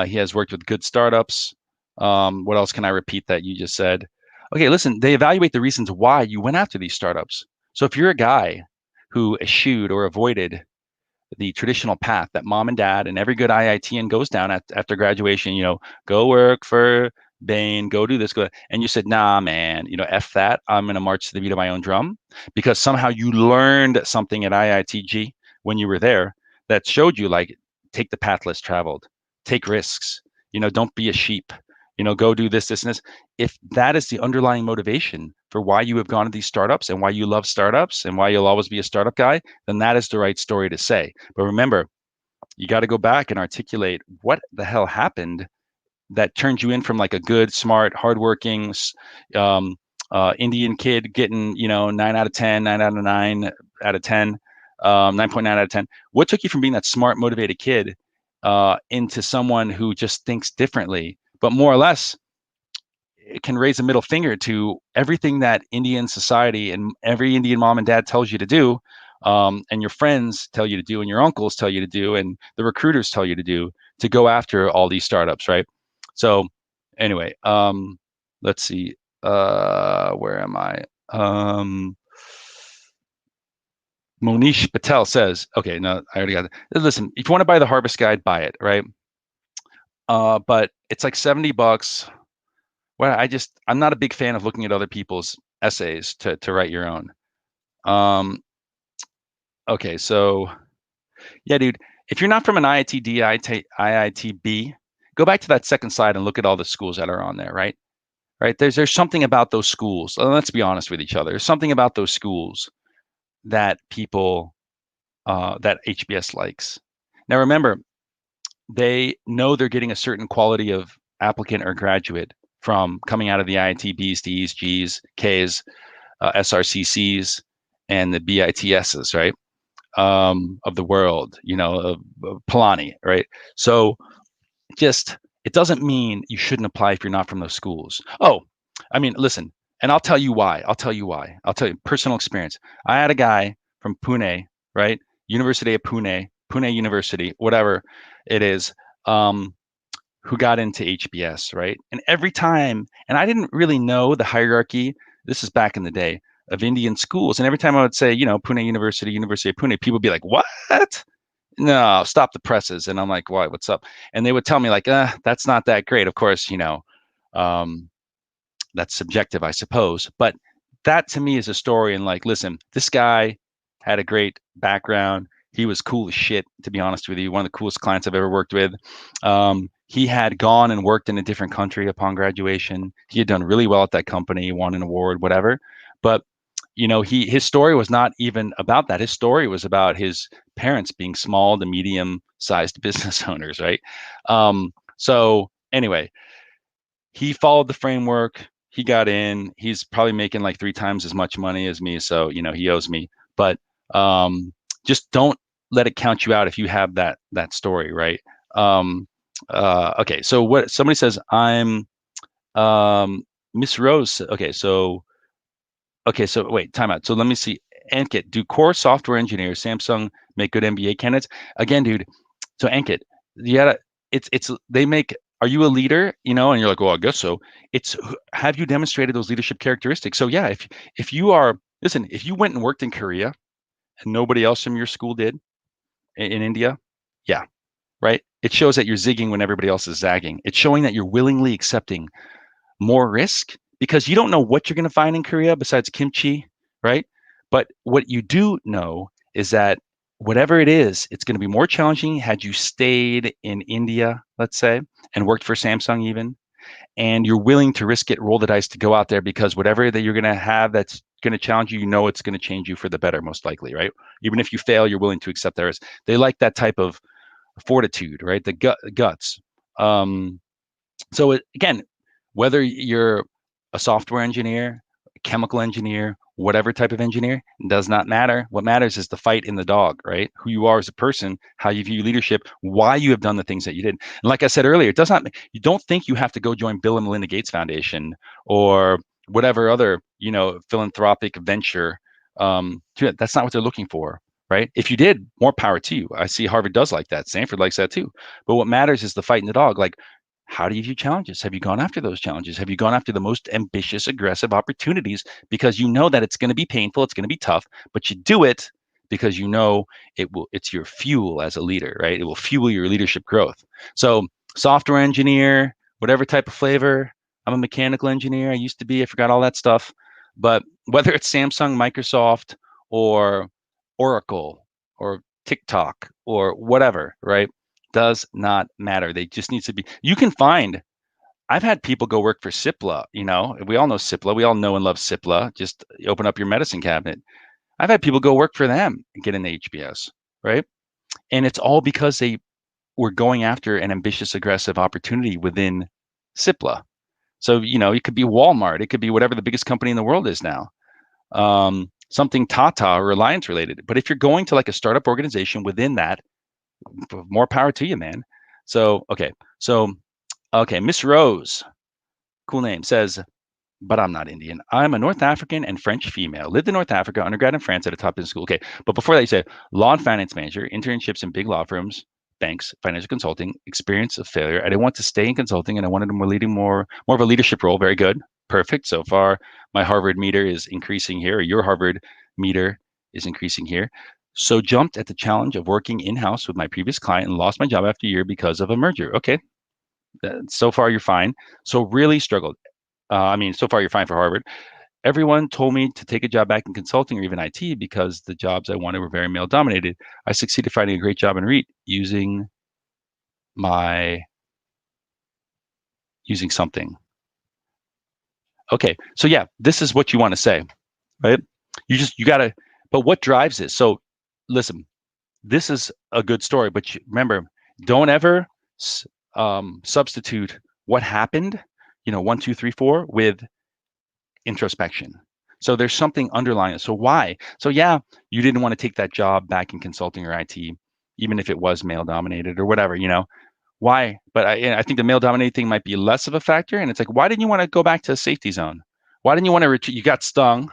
He has worked with good startups. What else can I repeat that you just said? Okay, listen, they evaluate the reasons why you went after these startups. So if you're a guy who eschewed or avoided the traditional path that mom and dad and every good IITian goes down after graduation, go work for Bain, go do this, and you said, nah, man, F that. I'm going to march to the beat of my own drum because somehow you learned something at IITG when you were there that showed you like, take the path less traveled, take risks, don't be a sheep, go do this, and this. If that is the underlying motivation for why you have gone to these startups and why you love startups and why you'll always be a startup guy, then that is the right story to say. But remember, you got to go back and articulate what the hell happened that turned you in from like a good, smart, hardworking Indian kid getting, 9 out of 10, 9 out of 9 out of 10, 9.9 out of 10. What took you from being that smart, motivated kid into someone who just thinks differently, but more or less it can raise a middle finger to everything that Indian society and every Indian mom and dad tells you to do, and your friends tell you to do, and your uncles tell you to do, and the recruiters tell you to do, to go after all these startups, right? So anyway, let's see, where am I? Monish Patel says, okay, no, I already got it. Listen, if you want to buy the Harvest Guide, buy it, right? But it's like $70. Well, I'm not a big fan of looking at other people's essays to write your own. Okay, so yeah, dude, if you're not from an IITD, IITB, go back to that second slide and look at all the schools that are on there, right? Right? There's something about those schools. Let's be honest with each other. There's something about those schools that people, that HBS likes. Now, remember, they know they're getting a certain quality of applicant or graduate from coming out of the IITBs, Ds, Gs, Ks, SRCCs, and the BITSs, right? Of the world, of Palani, right? So it doesn't mean you shouldn't apply if you're not from those schools. Oh, I mean, listen, and I'll tell you why. I'll tell you personal experience. I had a guy from Pune, right? University of Pune University, whatever it is, who got into HBS, right? And every time, and I didn't really know the hierarchy, this is back in the day, of Indian schools. And every time I would say, Pune University, University of Pune, people would be like, what? No, stop the presses. And I'm like, why? What's up? And they would tell me like, that's not that great. Of course, that's subjective, I suppose. But that to me is a story. And like, listen, this guy had a great background. He was cool as shit, to be honest with you. One of the coolest clients I've ever worked with. He had gone and worked in a different country upon graduation. He had done really well at that company, won an award, whatever. But his story was not even about that. His story was about his parents being small to medium-sized business owners, right? So anyway, he followed the framework. He got in. He's probably making like 3 times as much money as me, so he owes me. But just don't let it count you out if you have that story, right? Okay, so what somebody says, I'm Miss Rose. Okay, so wait, time out. So let me see. Ankit, do core software engineers, Samsung, make good MBA candidates? Again, dude. So Ankit, they make. Are you a leader? And you're like, well, I guess so. It's, have you demonstrated those leadership characteristics? So yeah, if you went and worked in Korea and nobody else from your school did in India, yeah, right. It shows that you're zigging when everybody else is zagging. It's showing that you're willingly accepting more risk because you don't know what you're going to find in Korea besides kimchi, right? But what you do know is that whatever it is, it's going to be more challenging had you stayed in India, let's say, and worked for Samsung even, and you're willing to risk it, roll the dice to go out there because whatever that you're going to have that's going to challenge you, you know it's going to change you for the better, most likely, right? Even if you fail, you're willing to accept that risk. They like that type of fortitude, right? The guts. Um, so again, whether you're a software engineer, a chemical engineer, whatever type of engineer, does not matter. What matters is the fight in the dog, right? Who you are as a person, how you view leadership, why you have done the things that you did. And like I said earlier, it does not. You don't think you have to go join Bill and Melinda Gates Foundation or whatever other philanthropic venture. That's not what they're looking for, right? If you did, more power to you. I see Harvard does like that. Stanford likes that too. But what matters is the fight in the dog. Like, how do you view challenges? Have you gone after those challenges? Have you gone after the most ambitious, aggressive opportunities because you know that it's going to be painful, it's going to be tough, but you do it because you know it's your fuel as a leader, right? It will fuel your leadership growth. So software engineer, whatever type of flavor, I'm a mechanical engineer. I used to be, I forgot all that stuff. But whether it's Samsung, Microsoft, or Oracle, or TikTok, or whatever, right? Does not matter. They just needs to be. You can find. I've had people go work for Cipla. We all know Cipla. We all know and love Cipla. Just open up your medicine cabinet. I've had people go work for them and get an HBS, right? And it's all because they were going after an ambitious, aggressive opportunity within Cipla. So it could be Walmart. It could be whatever the biggest company in the world is now. Something Tata or Reliance related. But if you're going to like a startup organization within that, more power to you, man. So okay, Miss Rose, cool name, says, but I'm not Indian. I'm a North African and French female. Lived in North Africa, undergrad in France at a top business school. Okay, but before that, you said law and finance major, internships in big law firms, banks, financial consulting, experience of failure. I didn't want to stay in consulting, and I wanted more of a leadership role. Very good, perfect. So far, my Harvard meter is increasing here, or your Harvard meter is increasing here. So jumped at the challenge of working in-house with my previous client and lost my job after a year because of a merger. Okay, so far you're fine. So really struggled. So far you're fine for Harvard. Everyone told me to take a job back in consulting or even IT because the jobs I wanted were very male dominated. I succeeded finding a great job in REIT using something. Okay, so yeah, this is what you want to say, right? You gotta, but what drives this? So listen, this is a good story, but remember, don't ever substitute what happened, 1, 2, 3, 4 with introspection. So there's something underlying it. So why? So yeah, you didn't want to take that job back in consulting or IT, even if it was male dominated or whatever, why? But I think the male dominated thing might be less of a factor. And it's like, why didn't you want to go back to a safety zone? Why didn't you want to retreat? You got stung,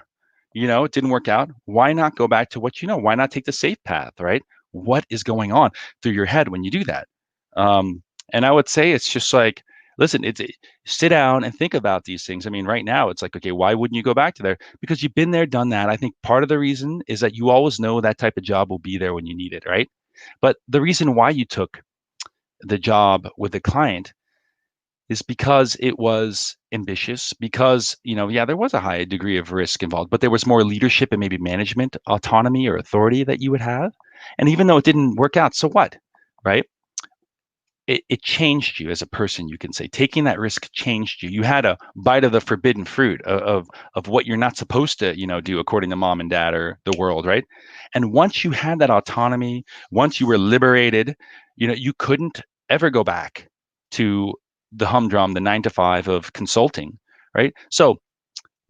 it didn't work out. Why not go back to what you know? Why not take the safe path, right? What is going on through your head when you do that? And I would say it's just like, listen, sit down and think about these things. I mean, right now it's like, okay, why wouldn't you go back to there? Because you've been there, done that. I think part of the reason is that you always know that type of job will be there when you need it, right? But the reason why you took the job with the client is because it was ambitious, because, there was a high degree of risk involved, but there was more leadership and maybe management autonomy or authority that you would have. And even though it didn't work out, so what, right? It changed you as a person, you can say. Taking that risk changed you. You had a bite of the forbidden fruit of what you're not supposed to, do according to mom and dad or the world, right? And once you had that autonomy, once you were liberated, you couldn't ever go back to the humdrum, the 9 to 5 of consulting, right? So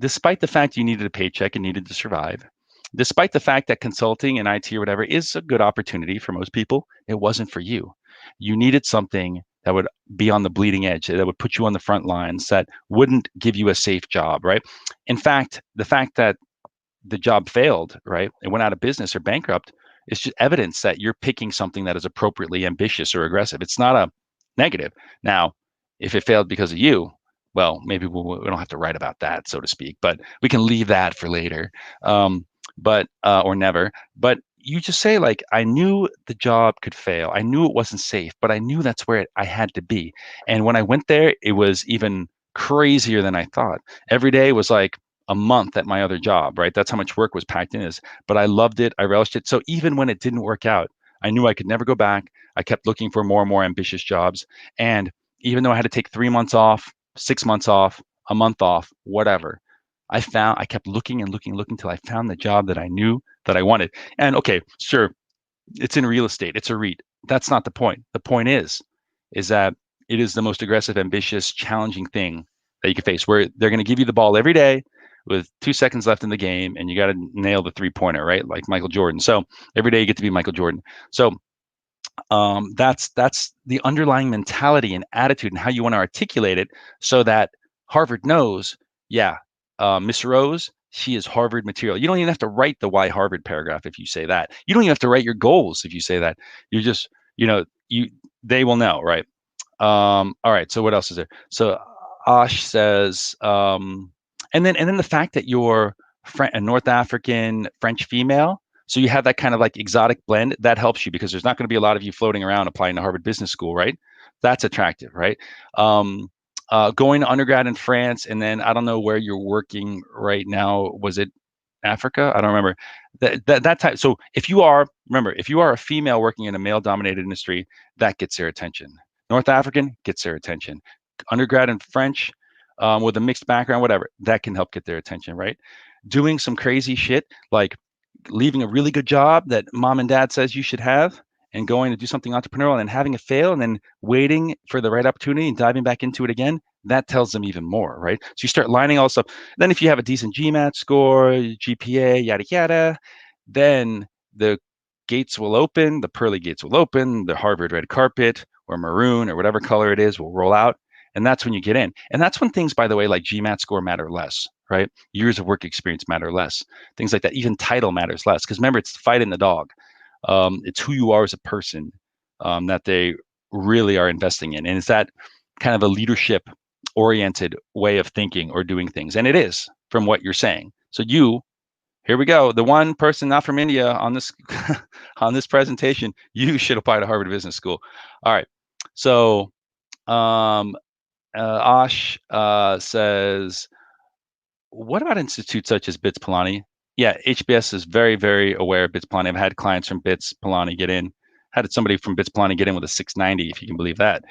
despite the fact you needed a paycheck and needed to survive, despite the fact that consulting and IT or whatever is a good opportunity for most people, it wasn't for you. You needed something that would be on the bleeding edge, that would put you on the front lines, that wouldn't give you a safe job, right? In fact, the fact that the job failed, right, it went out of business or bankrupt, is just evidence that you're picking something that is appropriately ambitious or aggressive. It's not a negative. Now, if it failed because of you, well, maybe we don't have to write about that, so to speak, but we can leave that for later, or never. But you just say, like, I knew the job could fail. I knew it wasn't safe, but I knew that's where I had to be. And when I went there, it was even crazier than I thought. Every day was like, a month at my other job, right? That's how much work was packed in this. But I loved it. I relished it. So even when it didn't work out, I knew I could never go back. I kept looking for more and more ambitious jobs. And even though I had to take 3 months off, 6 months off, a month off, whatever, I kept looking and looking till I found the job that I knew that I wanted. And okay, sure, it's in real estate. It's a REIT. That's not the point. The point is that it is the most aggressive, ambitious, challenging thing that you can face, where they're going to give you the ball every day with 2 seconds left in the game, and you got to nail the three-pointer, right? Like Michael Jordan. So every day you get to be Michael Jordan. So that's the underlying mentality and attitude and how you want to articulate it, so that Harvard knows, yeah, Miss Rose, she is Harvard material. You don't even have to write the why Harvard paragraph if you say that. You don't even have to write your goals if you say that. You just, they will know, right? All right. So what else is there? So Ash says, and then the fact that you're a North African French female, so you have that kind of like exotic blend, that helps you, because there's not going to be a lot of you floating around applying to Harvard Business School, right? That's attractive, right? Going to undergrad in France, and then I don't know where you're working right now. Was it Africa? I don't remember. That type. So if you are a female working in a male-dominated industry, that gets their attention. North African gets their attention. Undergrad in French, with a mixed background, whatever, that can help get their attention, right? Doing some crazy shit like leaving a really good job that mom and dad says you should have, and going to do something entrepreneurial and having it fail, and then waiting for the right opportunity and diving back into it again, that tells them even more, right? So you start lining all this up. Then if you have a decent GMAT score, GPA, yada yada, then the gates will open, the pearly gates will open, the Harvard red carpet or maroon or whatever color it is will roll out. And that's when you get in. And that's when things, by the way, like GMAT score matter less, right? Years of work experience matter less. Things like that. Even title matters less. Because remember, it's fighting the dog. It's who you are as a person, that they really are investing in. And it's that kind of a leadership oriented way of thinking or doing things. And it is, from what you're saying. So here we go. The one person not from India on this on this presentation, you should apply to Harvard Business School. All right. So Ash says, what about institutes such as BITS Pilani? Yeah, HBS is very, very aware of BITS Pilani. I've had clients from BITS Pilani get in. Had somebody from BITS Pilani get in with a 690, if you can believe that.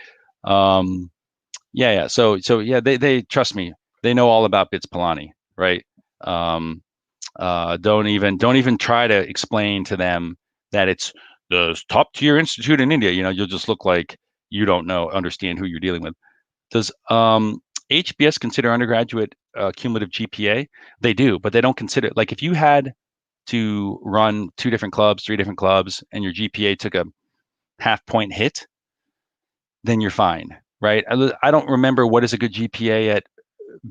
Yeah. So yeah, they trust me. They know all about BITS Pilani, right? Don't even try to explain to them that it's the top tier institute in India. You'll just look like you don't understand who you're dealing with. Does HBS consider undergraduate cumulative GPA? They do, but they don't consider, like, if you had to run 2 different clubs, 3 different clubs, and your GPA took a half-point hit, then you're fine, right? I don't remember what is a good GPA at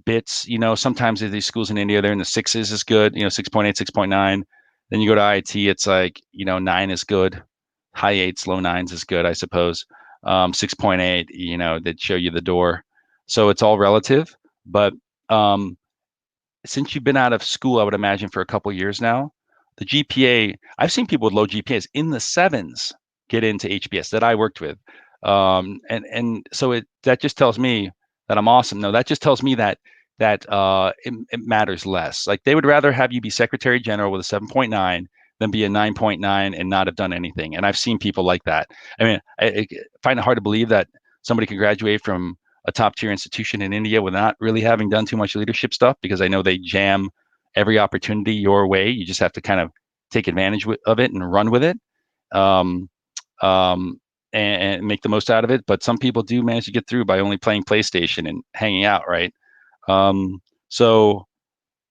BITS. Sometimes these schools in India, they're in the sixes is good, 6.8, 6.9. Then you go to IIT, it's like, 9 is good. High eights, low nines is good, I suppose. 6.8, they'd show you the door. So it's all relative. But since you've been out of school, I would imagine for a couple of years now, the GPA, I've seen people with low GPAs in the 7s get into HBS that I worked with. And so that just tells me that I'm awesome. No, that just tells me that it matters less. Like, they would rather have you be Secretary General with a 7.9 than be a 9.9 and not have done anything. And I've seen people like that. I mean, I find it hard to believe that somebody can graduate from a top tier institution in India without really having done too much leadership stuff, because I know they jam every opportunity your way. You just have to kind of take advantage of it and run with it. And make the most out of it. But some people do manage to get through by only playing PlayStation and hanging out, right? So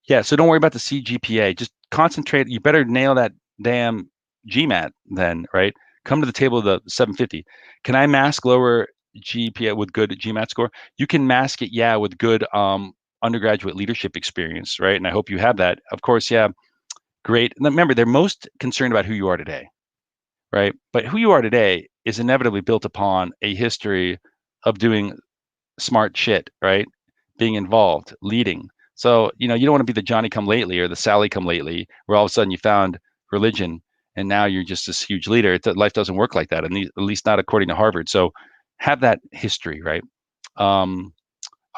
don't worry about the CGPA. Just concentrate. You better nail that damn GMAT then, right? Come to the table of the 750. Can I mask lower GPA with good GMAT score? You can mask it, yeah, with good undergraduate leadership experience, right? And I hope you have that. Of course, yeah, great. And remember, they're most concerned about who you are today, right? But who you are today is inevitably built upon a history of doing smart shit, right? Being involved, leading. So, you don't want to be the Johnny come lately or the Sally come lately, where all of a sudden you found religion and now you're just this huge leader. Life doesn't work like that, and at least not according to Harvard. So have that history, right? All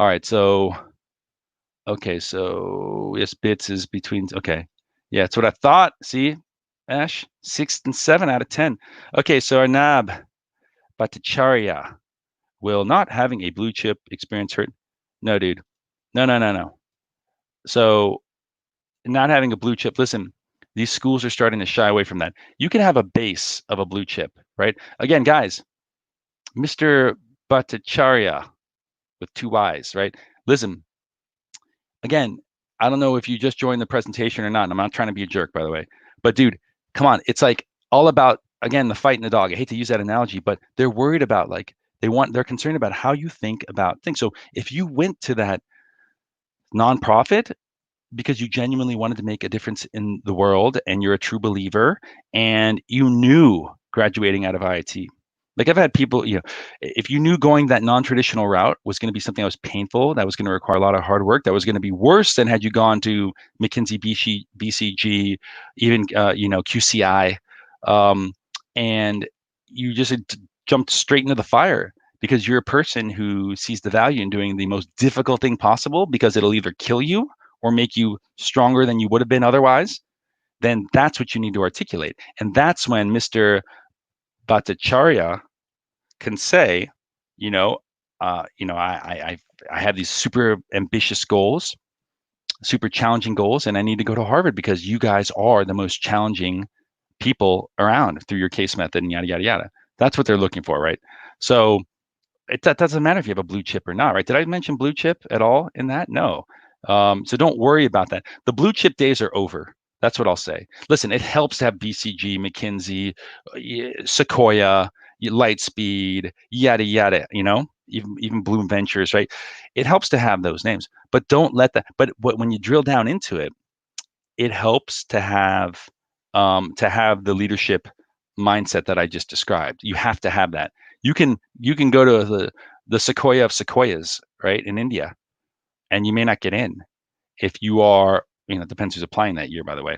right. So Okay, so yes, bits is between. Okay, yeah, that's what I thought. See, Ash, 6 and 7 out of 10. Okay, so Arnab Bhattacharya, will not having a blue chip experience hurt? No, dude. No, no, no, no. So not having a blue chip, listen, these schools are starting to shy away from that. You can have a base of a blue chip, right? Again, guys, Mr. Bhattacharya with 2 Y's, right? Listen, again, I don't know if you just joined the presentation or not. And I'm not trying to be a jerk, by the way. But dude, come on. It's like all about, again, the fight and the dog. I hate to use that analogy, but they're worried about like they're concerned about how you think about things. So if you went to that nonprofit because you genuinely wanted to make a difference in the world and you're a true believer and you knew graduating out of IIT. Like I've had people, if you knew going that non-traditional route was going to be something that was painful, that was going to require a lot of hard work, that was going to be worse than had you gone to McKinsey, BCG, even QCI, and you just jumped straight into the fire because you're a person who sees the value in doing the most difficult thing possible because it'll either kill you or make you stronger than you would have been otherwise, then that's what you need to articulate. And that's when Mr. Bhattacharya can say, I have these super ambitious goals, super challenging goals, and I need to go to Harvard because you guys are the most challenging people around through your case method and yada, yada, yada. That's what they're looking for, right? So that doesn't matter if you have a blue chip or not, right? Did I mention blue chip at all in that? No. So don't worry about that. The blue chip days are over. That's what I'll say. Listen, it helps to have BCG, McKinsey, Sequoia, Lightspeed, yada yada. Even Bloom Ventures, right? It helps to have those names, but don't let that. But when you drill down into it, it helps to have the leadership mindset that I just described. You have to have that. You can go to the Sequoia of Sequoias, right, in India, and you may not get in if you are, it depends who's applying that year, by the way.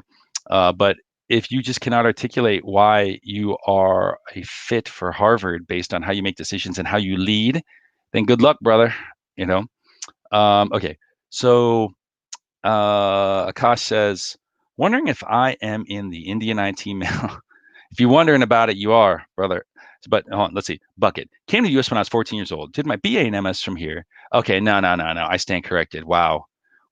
But if you just cannot articulate why you are a fit for Harvard based on how you make decisions and how you lead, then good luck, brother. Okay, so Akash says, wondering if I am in the Indian IT mail. If you're wondering about it, you are, brother. But hold on, let's see. Bucket. Came to the US when I was 14 years old. Did my BA and MS from here. Okay, no, no, no, no. I stand corrected. Wow.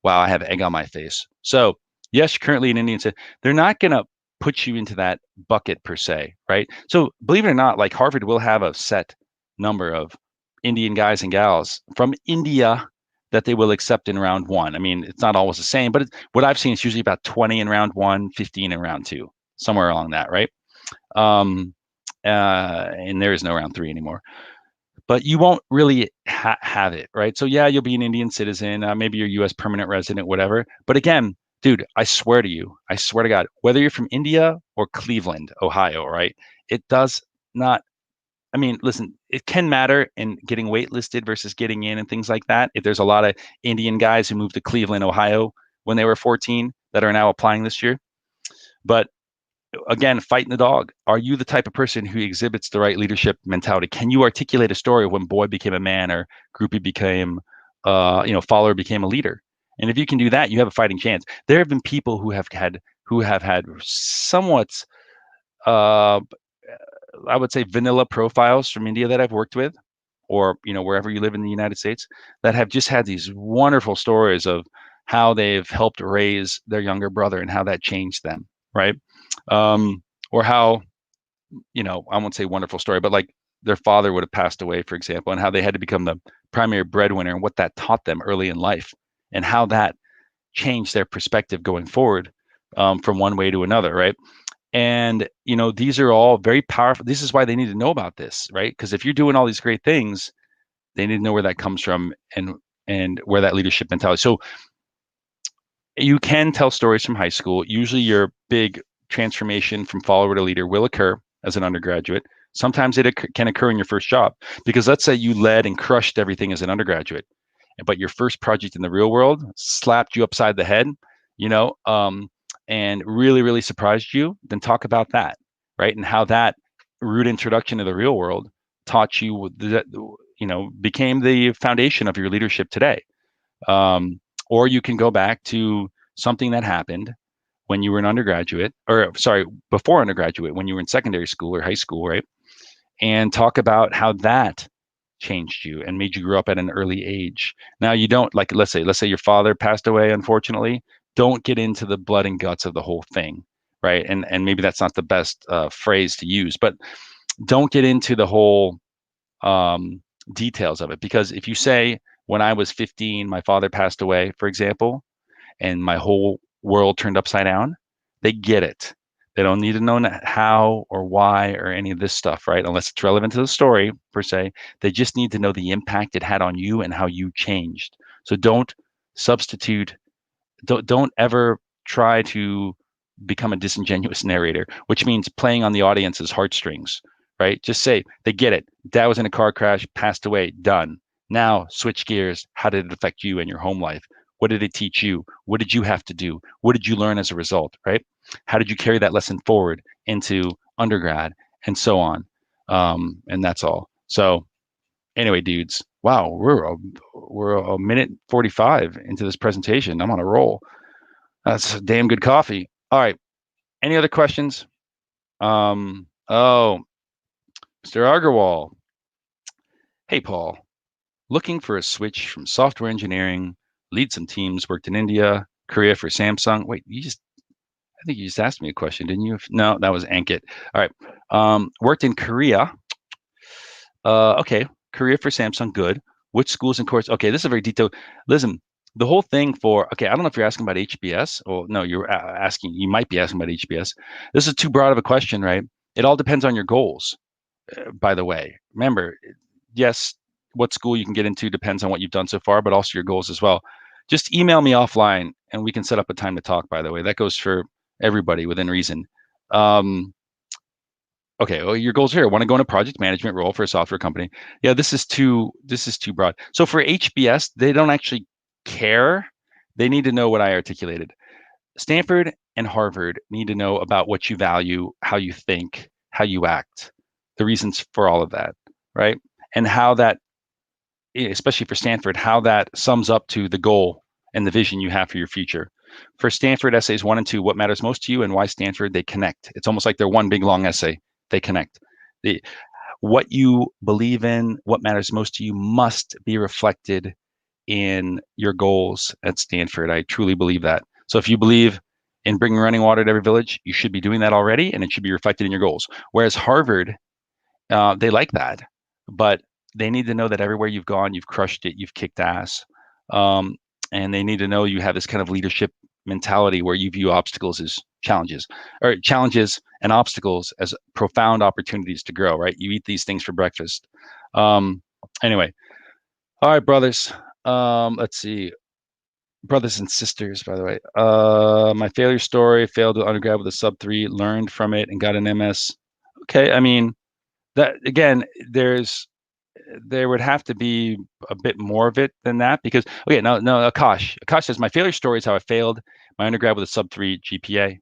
Wow, I have egg on my face. So, yes, you're currently an Indian. They're not going to put you into that bucket per se, right? So, believe it or not, like Harvard will have a set number of Indian guys and gals from India that they will accept in round one. I mean, it's not always the same, but what I've seen is usually about 20 in round one, 15 in round two, somewhere along that, right? And there is no round three anymore. But you won't really have it, right? So yeah, you'll be an Indian citizen, maybe you're U.S. permanent resident, whatever. But again, dude, I swear to God, whether you're from India or Cleveland, Ohio, right? It does not. I mean, listen, it can matter in getting waitlisted versus getting in and things like that. If there's a lot of Indian guys who moved to Cleveland, Ohio when they were 14 that are now applying this year. But again, fighting the dog. Are you the type of person who exhibits the right leadership mentality? Can you articulate a story of when boy became a man or groupie became, follower became a leader? And if you can do that, you have a fighting chance. There have been people who have had somewhat, uh, I would say, vanilla profiles from India that I've worked with, or wherever you live in the United States, that have just had these wonderful stories of how they've helped raise their younger brother and how that changed them, right? Or how, I won't say wonderful story, but like their father would have passed away, for example, and how they had to become the primary breadwinner and what that taught them early in life and how that changed their perspective going forward, from one way to another, right? And these are all very powerful. This is why they need to know about this, right? Because if you're doing all these great things, they need to know where that comes from and where that leadership mentality. So you can tell stories from high school. Usually your big transformation from follower to leader will occur as an undergraduate. Sometimes it can occur in your first job, because let's say you led and crushed everything as an undergraduate, but your first project in the real world slapped you upside the head, and really, really surprised you. Then talk about that, right? And how that rude introduction to the real world taught you that, became the foundation of your leadership today. Or you can go back to something that happened when you were an undergraduate, or sorry, before undergraduate, when you were in secondary school or high school, right? And talk about how that changed you and made you grow up at an early age. Now you don't, like, let's say your father passed away, unfortunately. Don't get into the blood and guts of the whole thing, right? And maybe that's not the best phrase to use, but don't get into the whole details of it, because if you say when I was 15 my father passed away, for example, and my whole world turned upside down, they get it. They don't need to know how or why or any of this stuff, right? Unless it's relevant to the story per se. They just need to know the impact it had on you and how you changed. So don't substitute, don't ever try to become a disingenuous narrator, which means playing on the audience's heartstrings, right? Just say, they get it. Dad was in a car crash, passed away, done. Now switch gears. How did it affect you and your home life? What did it teach you? What did you have to do? What did you learn as a result, right? How did you carry that lesson forward into undergrad and so on? And that's all. So anyway, dudes, wow, we're a minute 45 into this presentation. I'm on a roll. That's damn good coffee. All right. Any other questions? Oh, Mr. Agarwal. Hey, Paul. Looking for a switch from software engineering, lead some teams, worked in India, Korea for Samsung. Wait, I think you just asked me a question, didn't you? No, that was Ankit. All right. Worked in Korea. Okay. Korea for Samsung. Good. Which schools and courses? Okay. This is a very detailed. Listen, the whole thing for, okay, I don't know if you're asking about HBS. Or no, you might be asking about HBS. This is too broad of a question, right? It all depends on your goals, by the way. Remember, yes, what school you can get into depends on what you've done so far, but also your goals as well. Just email me offline and we can set up a time to talk, by the way. That goes for everybody within reason. Okay, well, your goals here. I want to go in a project management role for a software company. Yeah, this is too broad. So for HBS, they don't actually care. They need to know what I articulated. Stanford and Harvard need to know about what you value, how you think, how you act, the reasons for all of that, right? And how that, especially for Stanford, how that sums up to the goal and the vision you have for your future. For Stanford, essays 1 and 2, what matters most to you and why Stanford, they connect. It's almost like they're one big long essay. They connect. What you believe in, what matters most to you, must be reflected in your goals at Stanford. I truly believe that. So if you believe in bringing running water to every village, you should be doing that already, and it should be reflected in your goals. Whereas Harvard, they like that, but they need to know that everywhere you've gone, you've crushed it, you've kicked ass, and they need to know you have this kind of leadership mentality where you view obstacles as challenges, or challenges and obstacles as profound opportunities to grow. Right? You eat these things for breakfast. Anyway, all right, brothers. Let's see. Brothers and sisters, by the way. My failure story: failed to undergrad with a sub 3, learned from it, and got an MS. Okay, I mean, that again, there would have to be a bit more of it than that, because okay, no, Akash says my failure story is how I failed my undergrad with a sub 3 GPA,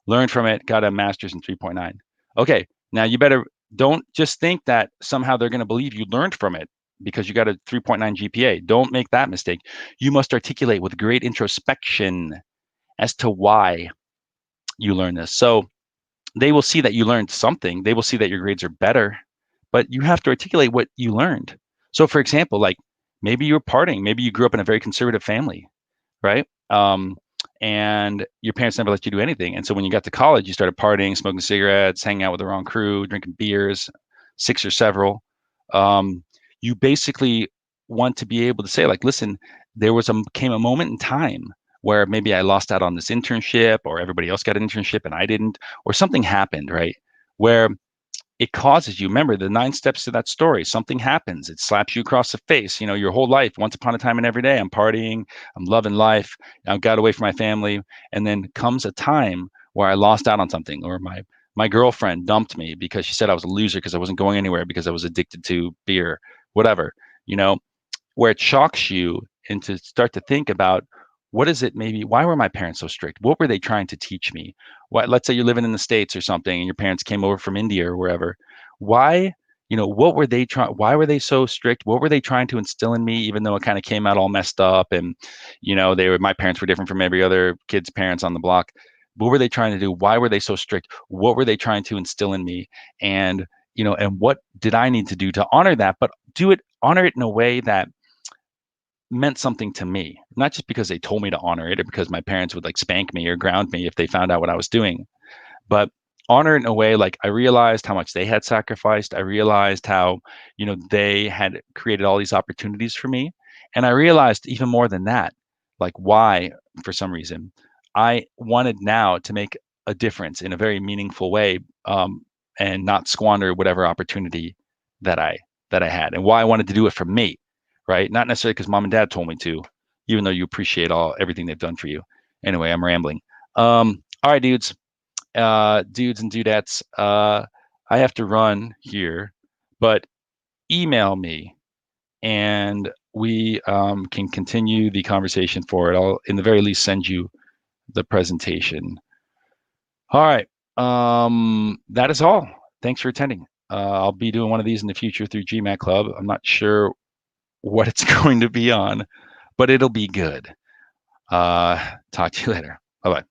learned from it, got a master's in 3.9. Okay, now you better don't just think that somehow they're going to believe you learned from it because you got a 3.9 GPA. Don't make that mistake. You must articulate with great introspection as to why you learn this. So they will see that you learned something. They will see that your grades are better, but you have to articulate what you learned. So for example, like maybe you were partying, maybe you grew up in a very conservative family, right? And your parents never let you do anything. And so when you got to college, you started partying, smoking cigarettes, hanging out with the wrong crew, drinking beers, 6 or several. You basically want to be able to say, like, listen, came a moment in time where maybe I lost out on this internship, or everybody else got an internship and I didn't, or something happened, right? Where it causes you, remember the 9 steps to that story, something happens, it slaps you across the face, your whole life, once upon a time and every day, I'm partying, I'm loving life, I got away from my family, and then comes a time where I lost out on something, or my girlfriend dumped me because she said I was a loser because I wasn't going anywhere because I was addicted to beer, whatever, where it shocks you and to start to think about, what is it, maybe why were my parents so strict? What were they trying to teach me? Let's say you're living in the States or something and your parents came over from India or wherever. Why what were they trying? Why were they so strict? What were they trying to instill in me? Even though it kind of came out all messed up, and my parents were different from every other kid's parents on the block. What were they trying to do? Why were they so strict? What were they trying to instill in me? And and what did I need to do to honor that? But honor it in a way that meant something to me, not just because they told me to honor it or because my parents would like spank me or ground me if they found out what I was doing, but honor it in a way like I realized how much they had sacrificed. I realized how, they had created all these opportunities for me. And I realized even more than that, like why, for some reason, I wanted now to make a difference in a very meaningful way, and not squander whatever opportunity that I had, and why I wanted to do it for me, right? Not necessarily because mom and dad told me to, even though you appreciate everything they've done for you. Anyway, I'm rambling. All right, dudes and dudettes, I have to run here, but email me and we can continue the conversation forward. I'll, in the very least, send you the presentation. All right. That is all. Thanks for attending. I'll be doing one of these in the future through GMAT Club. I'm not sure what it's going to be on, but it'll be good. Talk to you later. Bye-bye.